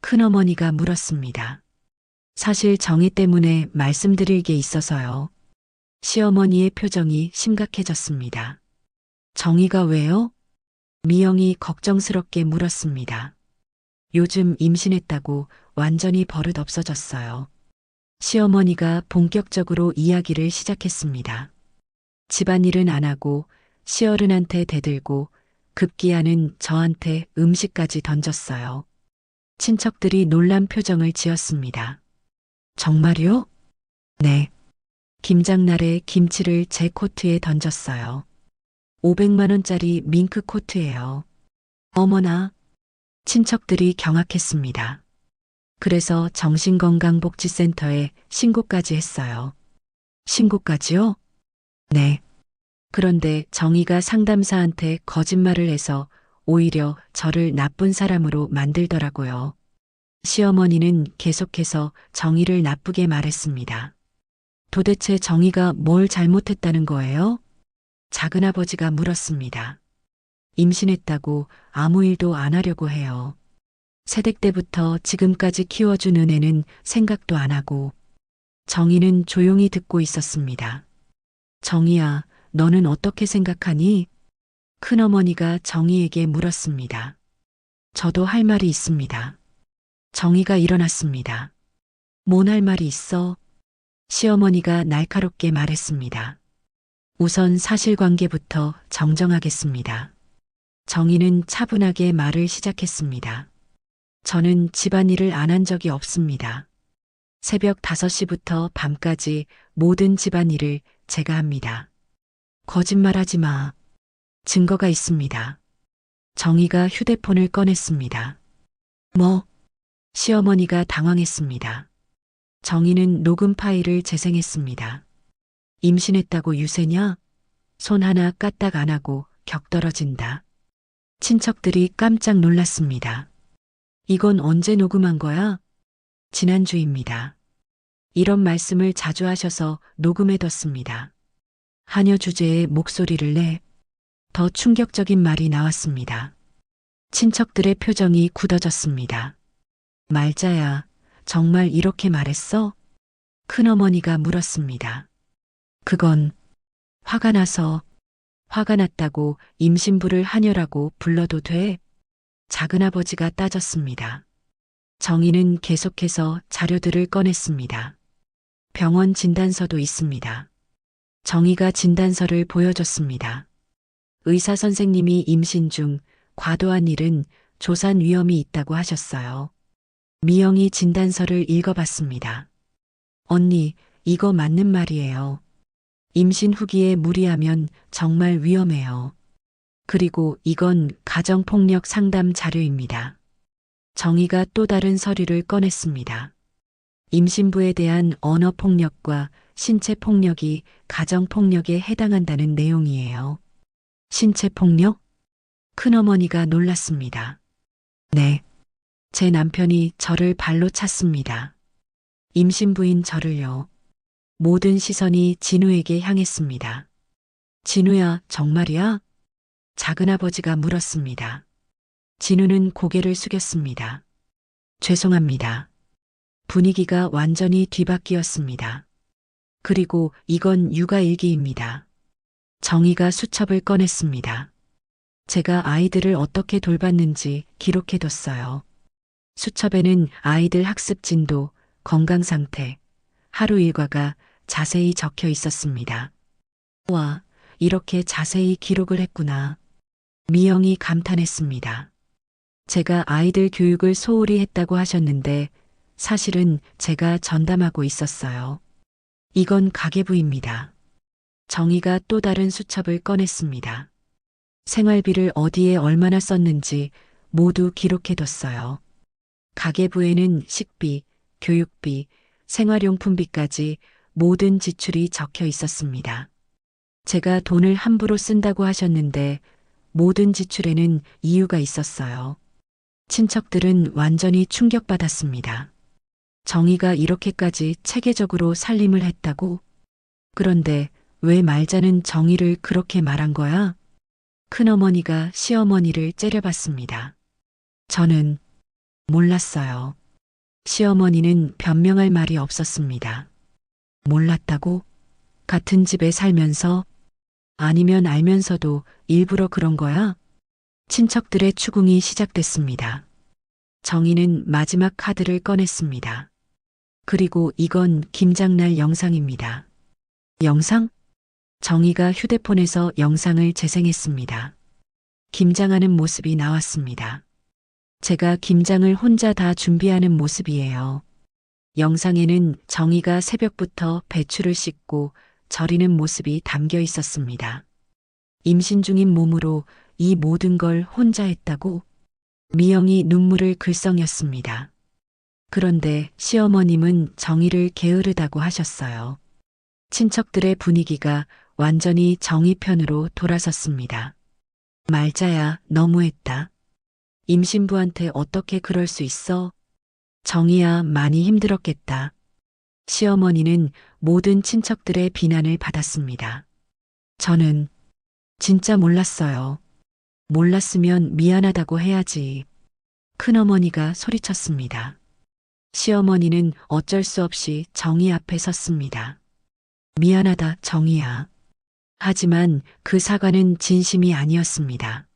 큰어머니가 물었습니다. 사실 정희 때문에 말씀드릴 게 있어서요. 시어머니의 표정이 심각해졌습니다. 정희가 왜요? 미영이 걱정스럽게 물었습니다. 요즘 임신했다고 완전히 버릇 없어졌어요. 시어머니가 본격적으로 이야기를 시작했습니다. 집안일은 안 하고 시어른한테 대들고 급기야는 저한테 음식까지 던졌어요. 친척들이 놀란 표정을 지었습니다. 정말요? 네. 김장날에 김치를 제 코트에 던졌어요. 500만 원짜리 밍크 코트예요. 어머나. 친척들이 경악했습니다. 그래서 정신건강복지센터에 신고까지 했어요. 신고까지요? 네. 그런데 정희가 상담사한테 거짓말을 해서 오히려 저를 나쁜 사람으로 만들더라고요. 시어머니는 계속해서 정희를 나쁘게 말했습니다. 도대체 정희가 뭘 잘못했다는 거예요? 작은아버지가 물었습니다. 임신했다고 아무 일도 안 하려고 해요. 새댁 때부터 지금까지 키워준 은혜는 생각도 안 하고. 정희는 조용히 듣고 있었습니다. 정희야, 너는 어떻게 생각하니? 큰어머니가 정희에게 물었습니다. 저도 할 말이 있습니다. 정희가 일어났습니다. 뭔 할 말이 있어? 시어머니가 날카롭게 말했습니다. 우선 사실관계부터 정정하겠습니다. 정희는 차분하게 말을 시작했습니다. 저는 집안일을 안 한 적이 없습니다. 새벽 5시부터 밤까지 모든 집안일을 제가 합니다. 거짓말하지 마. 증거가 있습니다. 정희가 휴대폰을 꺼냈습니다. 뭐? 시어머니가 당황했습니다. 정희는 녹음 파일을 재생했습니다. 임신했다고 유세냐? 손 하나 까딱 안 하고 격 떨어진다. 친척들이 깜짝 놀랐습니다. 이건 언제 녹음한 거야? 지난주입니다. 이런 말씀을 자주 하셔서 녹음해뒀습니다. 하녀 주제에 목소리를 내 더 충격적인 말이 나왔습니다. 친척들의 표정이 굳어졌습니다. 말자야, 정말 이렇게 말했어? 큰어머니가 물었습니다. 그건 화가 났다고 임신부를 하녀라고 불러도 돼? 작은아버지가 따졌습니다. 정희는 계속해서 자료들을 꺼냈습니다. 병원 진단서도 있습니다. 정희가 진단서를 보여줬습니다. 의사 선생님이 임신 중 과도한 일은 조산 위험이 있다고 하셨어요. 미영이 진단서를 읽어봤습니다. 언니, 이거 맞는 말이에요. 임신 후기에 무리하면 정말 위험해요. 그리고 이건 가정폭력 상담 자료입니다. 정희가 또 다른 서류를 꺼냈습니다. 임신부에 대한 언어폭력과 신체폭력이 가정폭력에 해당한다는 내용이에요. 신체폭력? 큰어머니가 놀랐습니다. 네. 제 남편이 저를 발로 찼습니다. 임신부인 저를요. 모든 시선이 진우에게 향했습니다. 진우야, 정말이야? 작은아버지가 물었습니다. 진우는 고개를 숙였습니다. 죄송합니다. 분위기가 완전히 뒤바뀌었습니다. 그리고 이건 육아일기입니다. 정희가 수첩을 꺼냈습니다. 제가 아이들을 어떻게 돌봤는지 기록해뒀어요. 수첩에는 아이들 학습 진도, 건강 상태, 하루 일과가 자세히 적혀 있었습니다. 와, 이렇게 자세히 기록을 했구나. 미영이 감탄했습니다. 제가 아이들 교육을 소홀히 했다고 하셨는데 사실은 제가 전담하고 있었어요. 이건 가계부입니다. 정희가 또 다른 수첩을 꺼냈습니다. 생활비를 어디에 얼마나 썼는지 모두 기록해뒀어요. 가계부에는 식비, 교육비, 생활용품비까지 모든 지출이 적혀 있었습니다. 제가 돈을 함부로 쓴다고 하셨는데 모든 지출에는 이유가 있었어요. 친척들은 완전히 충격받았습니다. 정희가 이렇게까지 체계적으로 살림을 했다고? 그런데 왜 말자는 정희를 그렇게 말한 거야? 큰어머니가 시어머니를 째려봤습니다. 저는 몰랐어요. 시어머니는 변명할 말이 없었습니다. 몰랐다고? 같은 집에 살면서? 아니면 알면서도 일부러 그런 거야? 친척들의 추궁이 시작됐습니다. 정희는 마지막 카드를 꺼냈습니다. 그리고 이건 김장날 영상입니다. 영상? 정희가 휴대폰에서 영상을 재생했습니다. 김장하는 모습이 나왔습니다. 제가 김장을 혼자 다 준비하는 모습이에요. 영상에는 정희가 새벽부터 배추를 씻고 절이는 모습이 담겨 있었습니다. 임신 중인 몸으로 이 모든 걸 혼자 했다고? 미영이 눈물을 글썽였습니다. 그런데 시어머님은 정희를 게으르다고 하셨어요. 친척들의 분위기가 완전히 정희 편으로 돌아섰습니다. 말자야, 너무했다. 임신부한테 어떻게 그럴 수 있어? 정희야, 많이 힘들었겠다. 시어머니는 모든 친척들의 비난을 받았습니다. 저는 진짜 몰랐어요. 몰랐으면 미안하다고 해야지. 큰어머니가 소리쳤습니다. 시어머니는 어쩔 수 없이 정희 앞에 섰습니다. 미안하다, 정희야. 하지만 그 사과는 진심이 아니었습니다.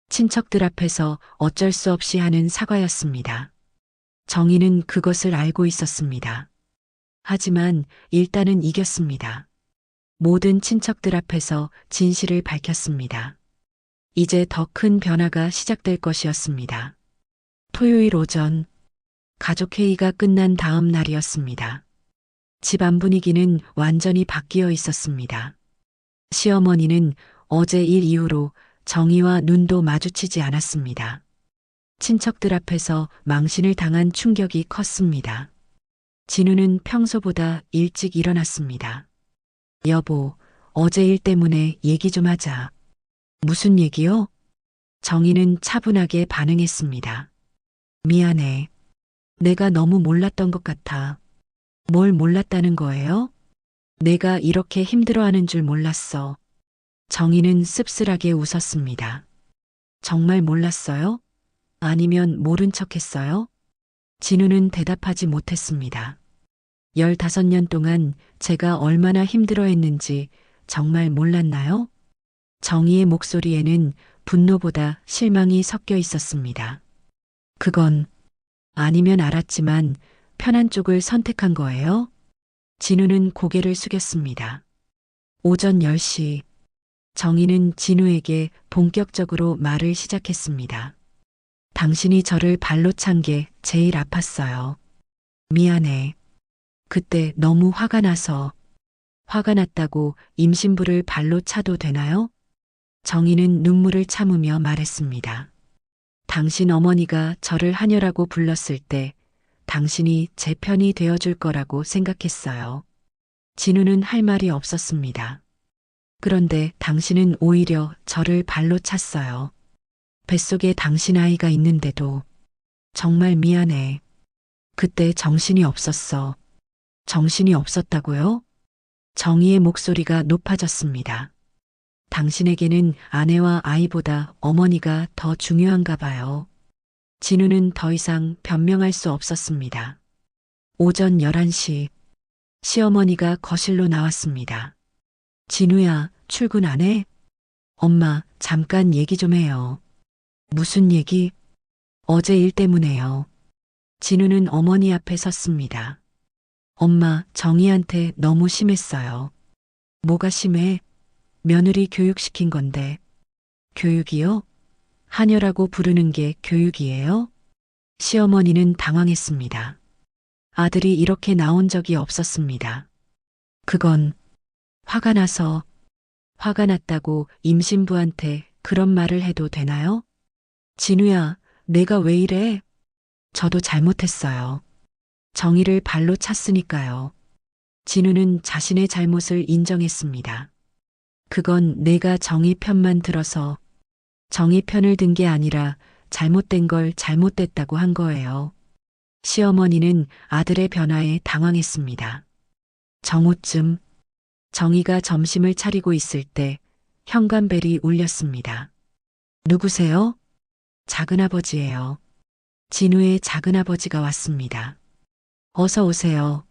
친척들 앞에서 어쩔 수 없이 하는 사과였습니다. 정희는 그것을 알고 있었습니다. 하지만 일단은 이겼습니다. 모든 친척들 앞에서 진실을 밝혔습니다. 이제 더 큰 변화가 시작될 것이었습니다. 토요일 오전, 가족회의가 끝난 다음 날이었습니다. 집안 분위기는 완전히 바뀌어 있었습니다. 시어머니는 어제 일 이후로 정희와 눈도 마주치지 않았습니다. 친척들 앞에서 망신을 당한 충격이 컸습니다. 진우는 평소보다 일찍 일어났습니다. 여보, 어제 일 때문에 얘기 좀 하자. 무슨 얘기요? 정희는 차분하게 반응했습니다. 미안해. 내가 너무 몰랐던 것 같아. 뭘 몰랐다는 거예요? 내가 이렇게 힘들어하는 줄 몰랐어. 정희는 씁쓸하게 웃었습니다. 정말 몰랐어요? 아니면 모른 척 했어요? 진우는 대답하지 못했습니다. 15년 동안 제가 얼마나 힘들어했는지 정말 몰랐나요? 정희의 목소리에는 분노보다 실망이 섞여 있었습니다. 그건 아니면 알았지만 편한 쪽을 선택한 거예요? 진우는 고개를 숙였습니다. 오전 10시 정희는 진우에게 본격적으로 말을 시작했습니다. 당신이 저를 발로 찬 게 제일 아팠어요. 미안해. 그때 너무 화가 나서. 화가 났다고 임신부를 발로 차도 되나요? 정희는 눈물을 참으며 말했습니다. 당신 어머니가 저를 하녀라고 불렀을 때 당신이 제 편이 되어줄 거라고 생각했어요. 진우는 할 말이 없었습니다. 그런데 당신은 오히려 저를 발로 찼어요. 뱃속에 당신 아이가 있는데도. 정말 미안해. 그때 정신이 없었어. 정신이 없었다고요? 정희의 목소리가 높아졌습니다. 당신에게는 아내와 아이보다 어머니가 더 중요한가 봐요. 진우는 더 이상 변명할 수 없었습니다. 오전 11시 시어머니가 거실로 나왔습니다. 진우야, 출근 안 해? 엄마, 잠깐 얘기 좀 해요. 무슨 얘기? 어제 일 때문에요. 진우는 어머니 앞에 섰습니다. 엄마, 정희한테 너무 심했어요. 뭐가 심해? 며느리 교육시킨 건데. 교육이요? 하녀라고 부르는 게 교육이에요? 시어머니는 당황했습니다. 아들이 이렇게 나온 적이 없었습니다. 그건 화가 나서. 화가 났다고 임신부한테 그런 말을 해도 되나요? 진우야, 내가 왜 이래? 저도 잘못했어요. 정희를 발로 찼으니까요. 진우는 자신의 잘못을 인정했습니다. 그건 내가 정희 편만 들어서. 정희 편을 든 게 아니라 잘못된 걸 잘못됐다고 한 거예요. 시어머니는 아들의 변화에 당황했습니다. 정오쯤 정희가 점심을 차리고 있을 때 현관벨이 울렸습니다. 누구세요? 작은아버지예요. 진우의 작은아버지가 왔습니다. 어서 오세요.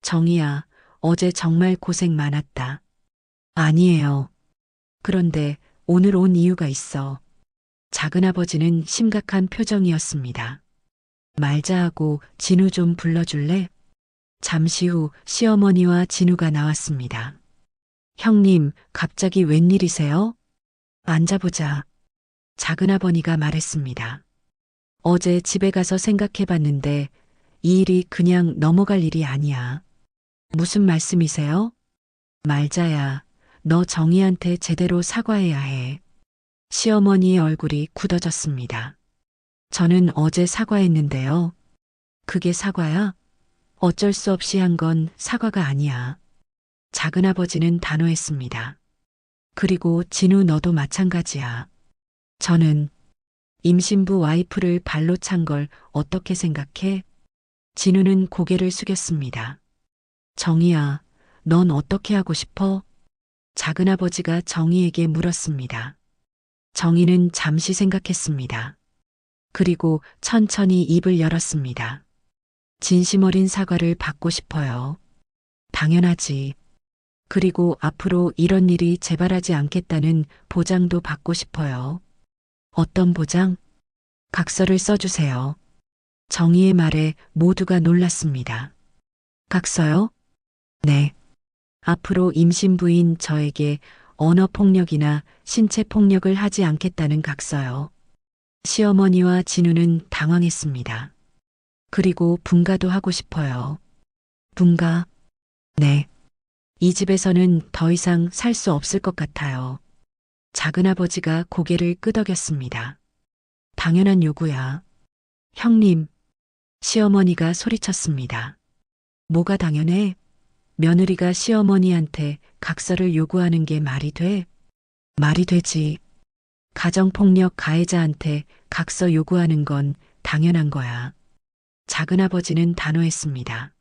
정희야, 어제 정말 고생 많았다. 아니에요. 그런데 오늘 온 이유가 있어. 작은아버지는 심각한 표정이었습니다. 말자 하고 진우 좀 불러줄래? 잠시 후 시어머니와 진우가 나왔습니다. 형님, 갑자기 웬일이세요? 앉아보자. 작은아버니가 말했습니다. 어제 집에 가서 생각해봤는데 이 일이 그냥 넘어갈 일이 아니야. 무슨 말씀이세요? 말자야, 너 정희한테 제대로 사과해야 해. 시어머니의 얼굴이 굳어졌습니다. 저는 어제 사과했는데요. 그게 사과야? 어쩔 수 없이 한 건 사과가 아니야. 작은아버지는 단호했습니다. 그리고 진우 너도 마찬가지야. 저는 임신부 와이프를 발로 찬 걸 어떻게 생각해? 진우는 고개를 숙였습니다. 정희야, 넌 어떻게 하고 싶어? 작은아버지가 정희에게 물었습니다. 정희는 잠시 생각했습니다. 그리고 천천히 입을 열었습니다. 진심 어린 사과를 받고 싶어요. 당연하지. 그리고 앞으로 이런 일이 재발하지 않겠다는 보장도 받고 싶어요. 어떤 보장? 각서를 써주세요. 정희의 말에 모두가 놀랐습니다. 각서요? 네. 앞으로 임신부인 저에게 언어폭력이나 신체폭력을 하지 않겠다는 각서요. 시어머니와 진우는 당황했습니다. 그리고 분가도 하고 싶어요. 분가? 네. 이 집에서는 더 이상 살 수 없을 것 같아요. 작은아버지가 고개를 끄덕였습니다. 당연한 요구야. 형님, 시어머니가 소리쳤습니다. 뭐가 당연해? 며느리가 시어머니한테 각서를 요구하는 게 말이 돼? 말이 되지. 가정폭력 가해자한테 각서 요구하는 건 당연한 거야. 작은아버지는 단호했습니다.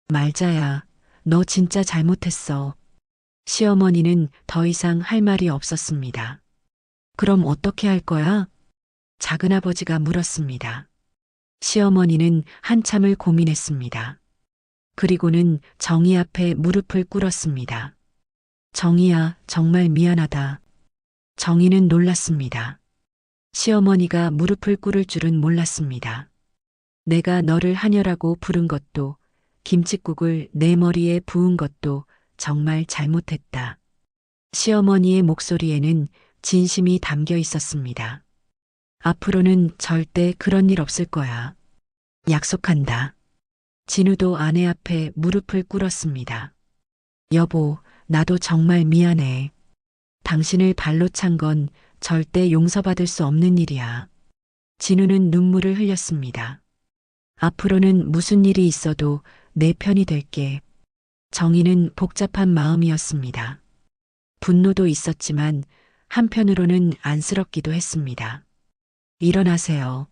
말자야, 너 진짜 잘못했어. 시어머니는 더 이상 할 말이 없었습니다. 그럼 어떻게 할 거야? 작은아버지가 물었습니다. 시어머니는 한참을 고민했습니다. 그리고는 정희 앞에 무릎을 꿇었습니다. 정희야, 정말 미안하다. 정희는 놀랐습니다. 시어머니가 무릎을 꿇을 줄은 몰랐습니다. 내가 너를 하녀라고 부른 것도, 김칫국을 내 머리에 부은 것도 정말 잘못했다. 시어머니의 목소리에는 진심이 담겨 있었습니다. 앞으로는 절대 그런 일 없을 거야. 약속한다. 진우도 아내 앞에 무릎을 꿇었습니다. 여보, 나도 정말 미안해. 당신을 발로 찬 건 절대 용서받을 수 없는 일이야. 진우는 눈물을 흘렸습니다. 앞으로는 무슨 일이 있어도 내 편이 될게. 정희는 복잡한 마음이었습니다. 분노도 있었지만 한편으로는 안쓰럽기도 했습니다. 일어나세요.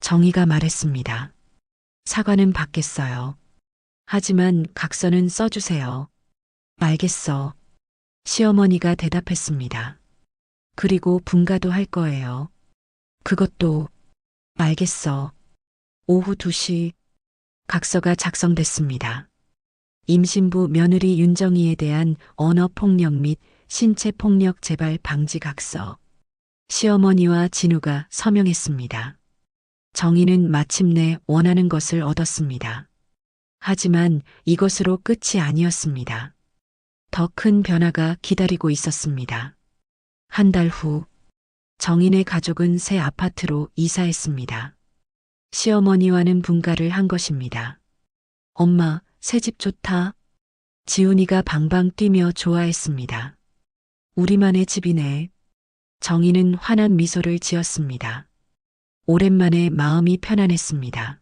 정희가 말했습니다. 사과는 받겠어요. 하지만 각서는 써주세요. 알겠어. 시어머니가 대답했습니다. 그리고 분가도 할 거예요. 그것도 알겠어. 오후 2시 각서가 작성됐습니다. 임신부 며느리 윤정희에 대한 언어폭력 및 신체폭력 재발 방지 각서. 시어머니와 진우가 서명했습니다. 정희는 마침내 원하는 것을 얻었습니다. 하지만 이것으로 끝이 아니었습니다. 더 큰 변화가 기다리고 있었습니다. 한 달 후, 정인의 가족은 새 아파트로 이사했습니다. 시어머니와는 분가를 한 것입니다. 엄마, 새 집 좋다. 지훈이가 방방 뛰며 좋아했습니다. 우리만의 집이네. 정희는 환한 미소를 지었습니다. 오랜만에 마음이 편안했습니다.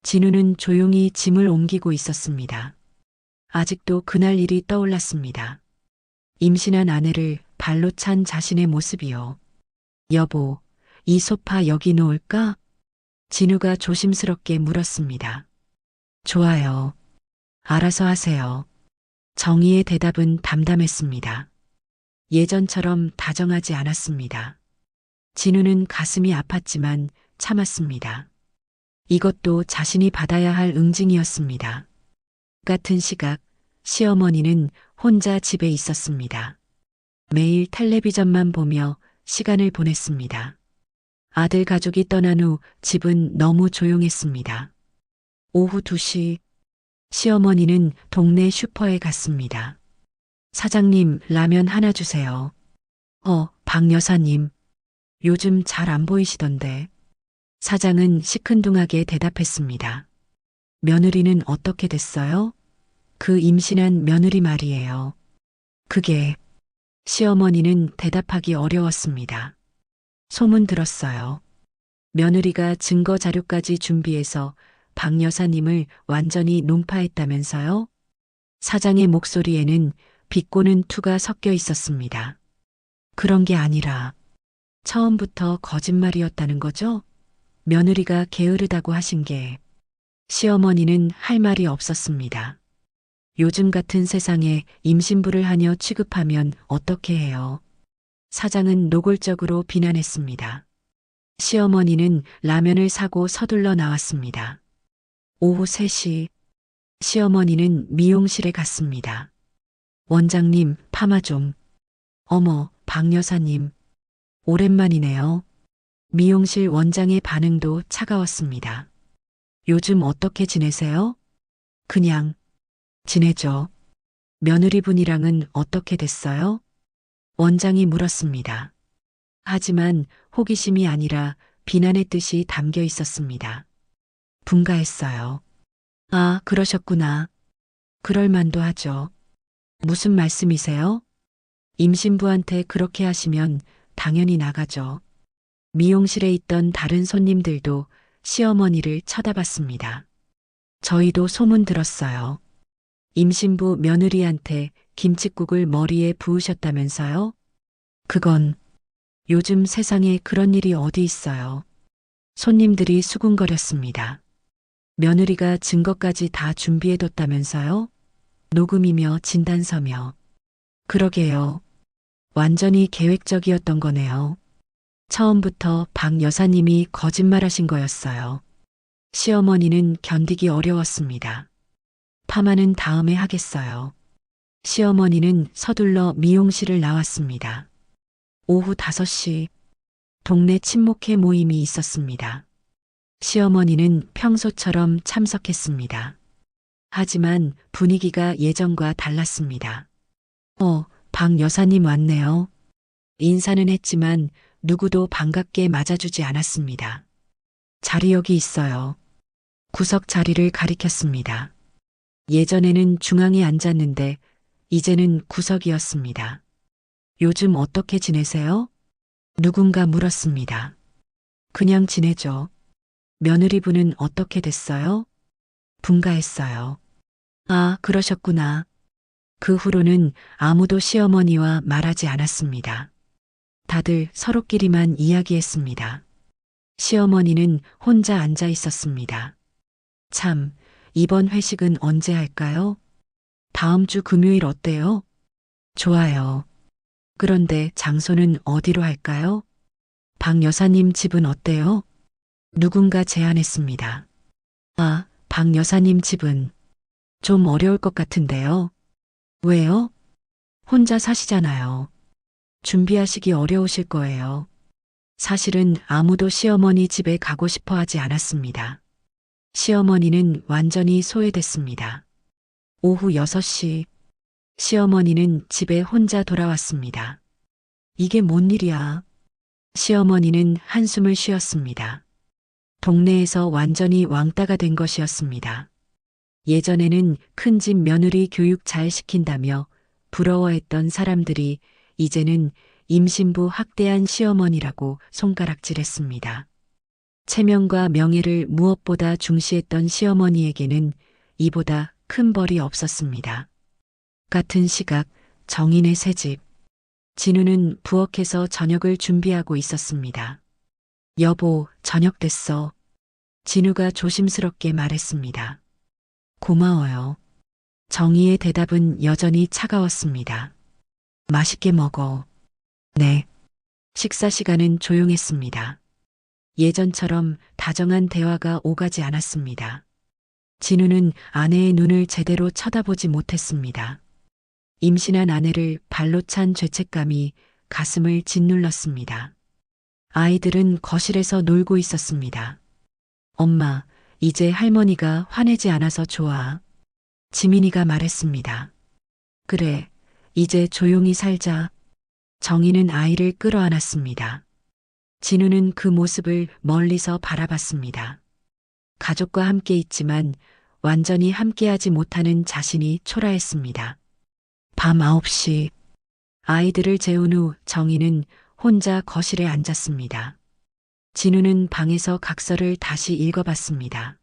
진우는 조용히 짐을 옮기고 있었습니다. 아직도 그날 일이 떠올랐습니다. 임신한 아내를 발로 찬 자신의 모습이요. 여보, 이 소파 여기 놓을까? 진우가 조심스럽게 물었습니다. 좋아요. 알아서 하세요. 정희의 대답은 담담했습니다. 예전처럼 다정하지 않았습니다. 진우는 가슴이 아팠지만 참았습니다. 이것도 자신이 받아야 할 응징이었습니다. 같은 시각, 시어머니는 혼자 집에 있었습니다. 매일 텔레비전만 보며 시간을 보냈습니다. 아들 가족이 떠난 후 집은 너무 조용했습니다. 오후 2시, 시어머니는 동네 슈퍼에 갔습니다. 사장님, 라면 하나 주세요. 박 여사님. 요즘 잘 안 보이시던데. 사장은 시큰둥하게 대답했습니다. 며느리는 어떻게 됐어요? 그 임신한 며느리 말이에요. 그게, 시어머니는 대답하기 어려웠습니다. 소문 들었어요. 며느리가 증거 자료까지 준비해서 박 여사님을 완전히 논파했다면서요? 사장의 목소리에는 비꼬는 투가 섞여 있었습니다. 그런 게 아니라 처음부터 거짓말이었다는 거죠? 며느리가 게으르다고 하신 게. 시어머니는 할 말이 없었습니다. 요즘 같은 세상에 임신부를 하녀 취급하면 어떻게 해요? 사장은 노골적으로 비난했습니다. 시어머니는 라면을 사고 서둘러 나왔습니다. 오후 3시, 시어머니는 미용실에 갔습니다. 원장님, 파마 좀. 어머, 박 여사님. 오랜만이네요. 미용실 원장의 반응도 차가웠습니다. 요즘 어떻게 지내세요? 그냥 지내죠. 며느리분이랑은 어떻게 됐어요? 원장이 물었습니다. 하지만 호기심이 아니라 비난의 뜻이 담겨 있었습니다. 분가했어요. 아, 그러셨구나. 그럴 만도 하죠. 무슨 말씀이세요? 임신부한테 그렇게 하시면 당연히 나가죠. 미용실에 있던 다른 손님들도 시어머니를 쳐다봤습니다. 저희도 소문 들었어요. 임신부 며느리한테 김칫국을 머리에 부으셨다면서요? 그건 요즘 세상에 그런 일이 어디 있어요. 손님들이 수군거렸습니다. 며느리가 증거까지 다 준비해뒀다면서요? 녹음이며 진단서며. 그러게요. 완전히 계획적이었던 거네요. 처음부터 박 여사님이 거짓말하신 거였어요. 시어머니는 견디기 어려웠습니다. 파마는 다음에 하겠어요. 시어머니는 서둘러 미용실을 나왔습니다. 오후 5시 동네 친목회 모임이 있었습니다. 시어머니는 평소처럼 참석했습니다. 하지만 분위기가 예전과 달랐습니다. 박 여사님 왔네요. 인사는 했지만 누구도 반갑게 맞아주지 않았습니다. 자리 여기 있어요. 구석 자리를 가리켰습니다. 예전에는 중앙에 앉았는데 이제는 구석이었습니다. 요즘 어떻게 지내세요? 누군가 물었습니다. 그냥 지내죠. 며느리분은 어떻게 됐어요? 분가했어요. 아, 그러셨구나. 그 후로는 아무도 시어머니와 말하지 않았습니다. 다들 서로끼리만 이야기했습니다. 시어머니는 혼자 앉아 있었습니다. 참, 이번 회식은 언제 할까요? 다음 주 금요일 어때요? 좋아요. 그런데 장소는 어디로 할까요? 박 여사님 집은 어때요? 누군가 제안했습니다. 아, 박 여사님 집은 좀 어려울 것 같은데요. 왜요? 혼자 사시잖아요. 준비하시기 어려우실 거예요. 사실은 아무도 시어머니 집에 가고 싶어 하지 않았습니다. 시어머니는 완전히 소외됐습니다. 오후 6시 시어머니는 집에 혼자 돌아왔습니다. 이게 뭔 일이야? 시어머니는 한숨을 쉬었습니다. 동네에서 완전히 왕따가 된 것이었습니다. 예전에는 큰 집 며느리 교육 잘 시킨다며 부러워했던 사람들이 이제는 임신부 학대한 시어머니라고 손가락질했습니다. 체면과 명예를 무엇보다 중시했던 시어머니에게는 이보다 큰 벌이 없었습니다. 같은 시각 정인의 새집. 진우는 부엌에서 저녁을 준비하고 있었습니다. 여보, 저녁 됐어. 진우가 조심스럽게 말했습니다. 고마워요. 정희의 대답은 여전히 차가웠습니다. 맛있게 먹어. 네. 식사 시간은 조용했습니다. 예전처럼 다정한 대화가 오가지 않았습니다. 진우는 아내의 눈을 제대로 쳐다보지 못했습니다. 임신한 아내를 발로 찬 죄책감이 가슴을 짓눌렀습니다. 아이들은 거실에서 놀고 있었습니다. 엄마, 이제 할머니가 화내지 않아서 좋아. 지민이가 말했습니다. 그래, 이제 조용히 살자. 정희는 아이를 끌어안았습니다. 진우는 그 모습을 멀리서 바라봤습니다. 가족과 함께 있지만 완전히 함께하지 못하는 자신이 초라했습니다. 밤 9시 아이들을 재운 후 정희는 혼자 거실에 앉았습니다. 진우는 방에서 각서를 다시 읽어봤습니다.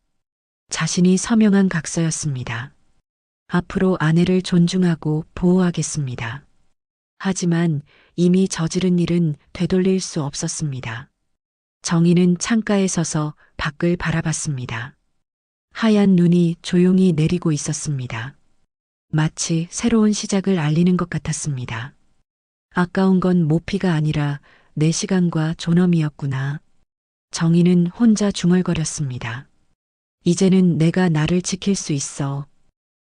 자신이 서명한 각서였습니다. 앞으로 아내를 존중하고 보호하겠습니다. 하지만 이미 저지른 일은 되돌릴 수 없었습니다. 정희는 창가에 서서 밖을 바라봤습니다. 하얀 눈이 조용히 내리고 있었습니다. 마치 새로운 시작을 알리는 것 같았습니다. 아까운 건 모피가 아니라 내 시간과 존엄이었구나. 정희는 혼자 중얼거렸습니다. 이제는 내가 나를 지킬 수 있어.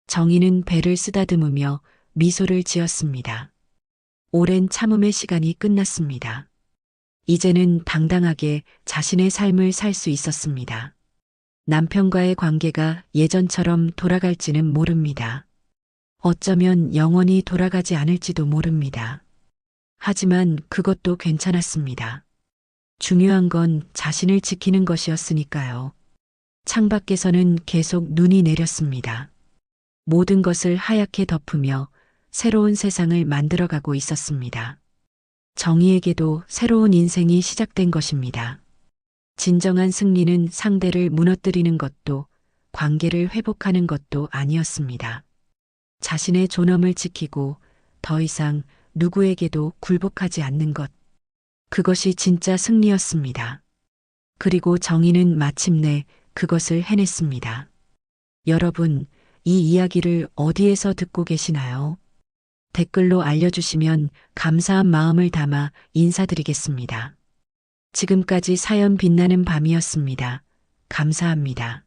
정희는 배를 쓰다듬으며 미소를 지었습니다. 오랜 참음의 시간이 끝났습니다. 이제는 당당하게 자신의 삶을 살 수 있었습니다. 남편과의 관계가 예전처럼 돌아갈지는 모릅니다. 어쩌면 영원히 돌아가지 않을지도 모릅니다. 하지만 그것도 괜찮았습니다. 중요한 건 자신을 지키는 것이었으니까요. 창밖에서는 계속 눈이 내렸습니다. 모든 것을 하얗게 덮으며 새로운 세상을 만들어가고 있었습니다. 정희에게도 새로운 인생이 시작된 것입니다. 진정한 승리는 상대를 무너뜨리는 것도 관계를 회복하는 것도 아니었습니다. 자신의 존엄을 지키고 더 이상 누구에게도 굴복하지 않는 것. 그것이 진짜 승리였습니다. 그리고 정희는 마침내 그것을 해냈습니다. 여러분, 이 이야기를 어디에서 듣고 계시나요? 댓글로 알려주시면 감사한 마음을 담아 인사드리겠습니다. 지금까지 사연 빛나는 밤이었습니다. 감사합니다.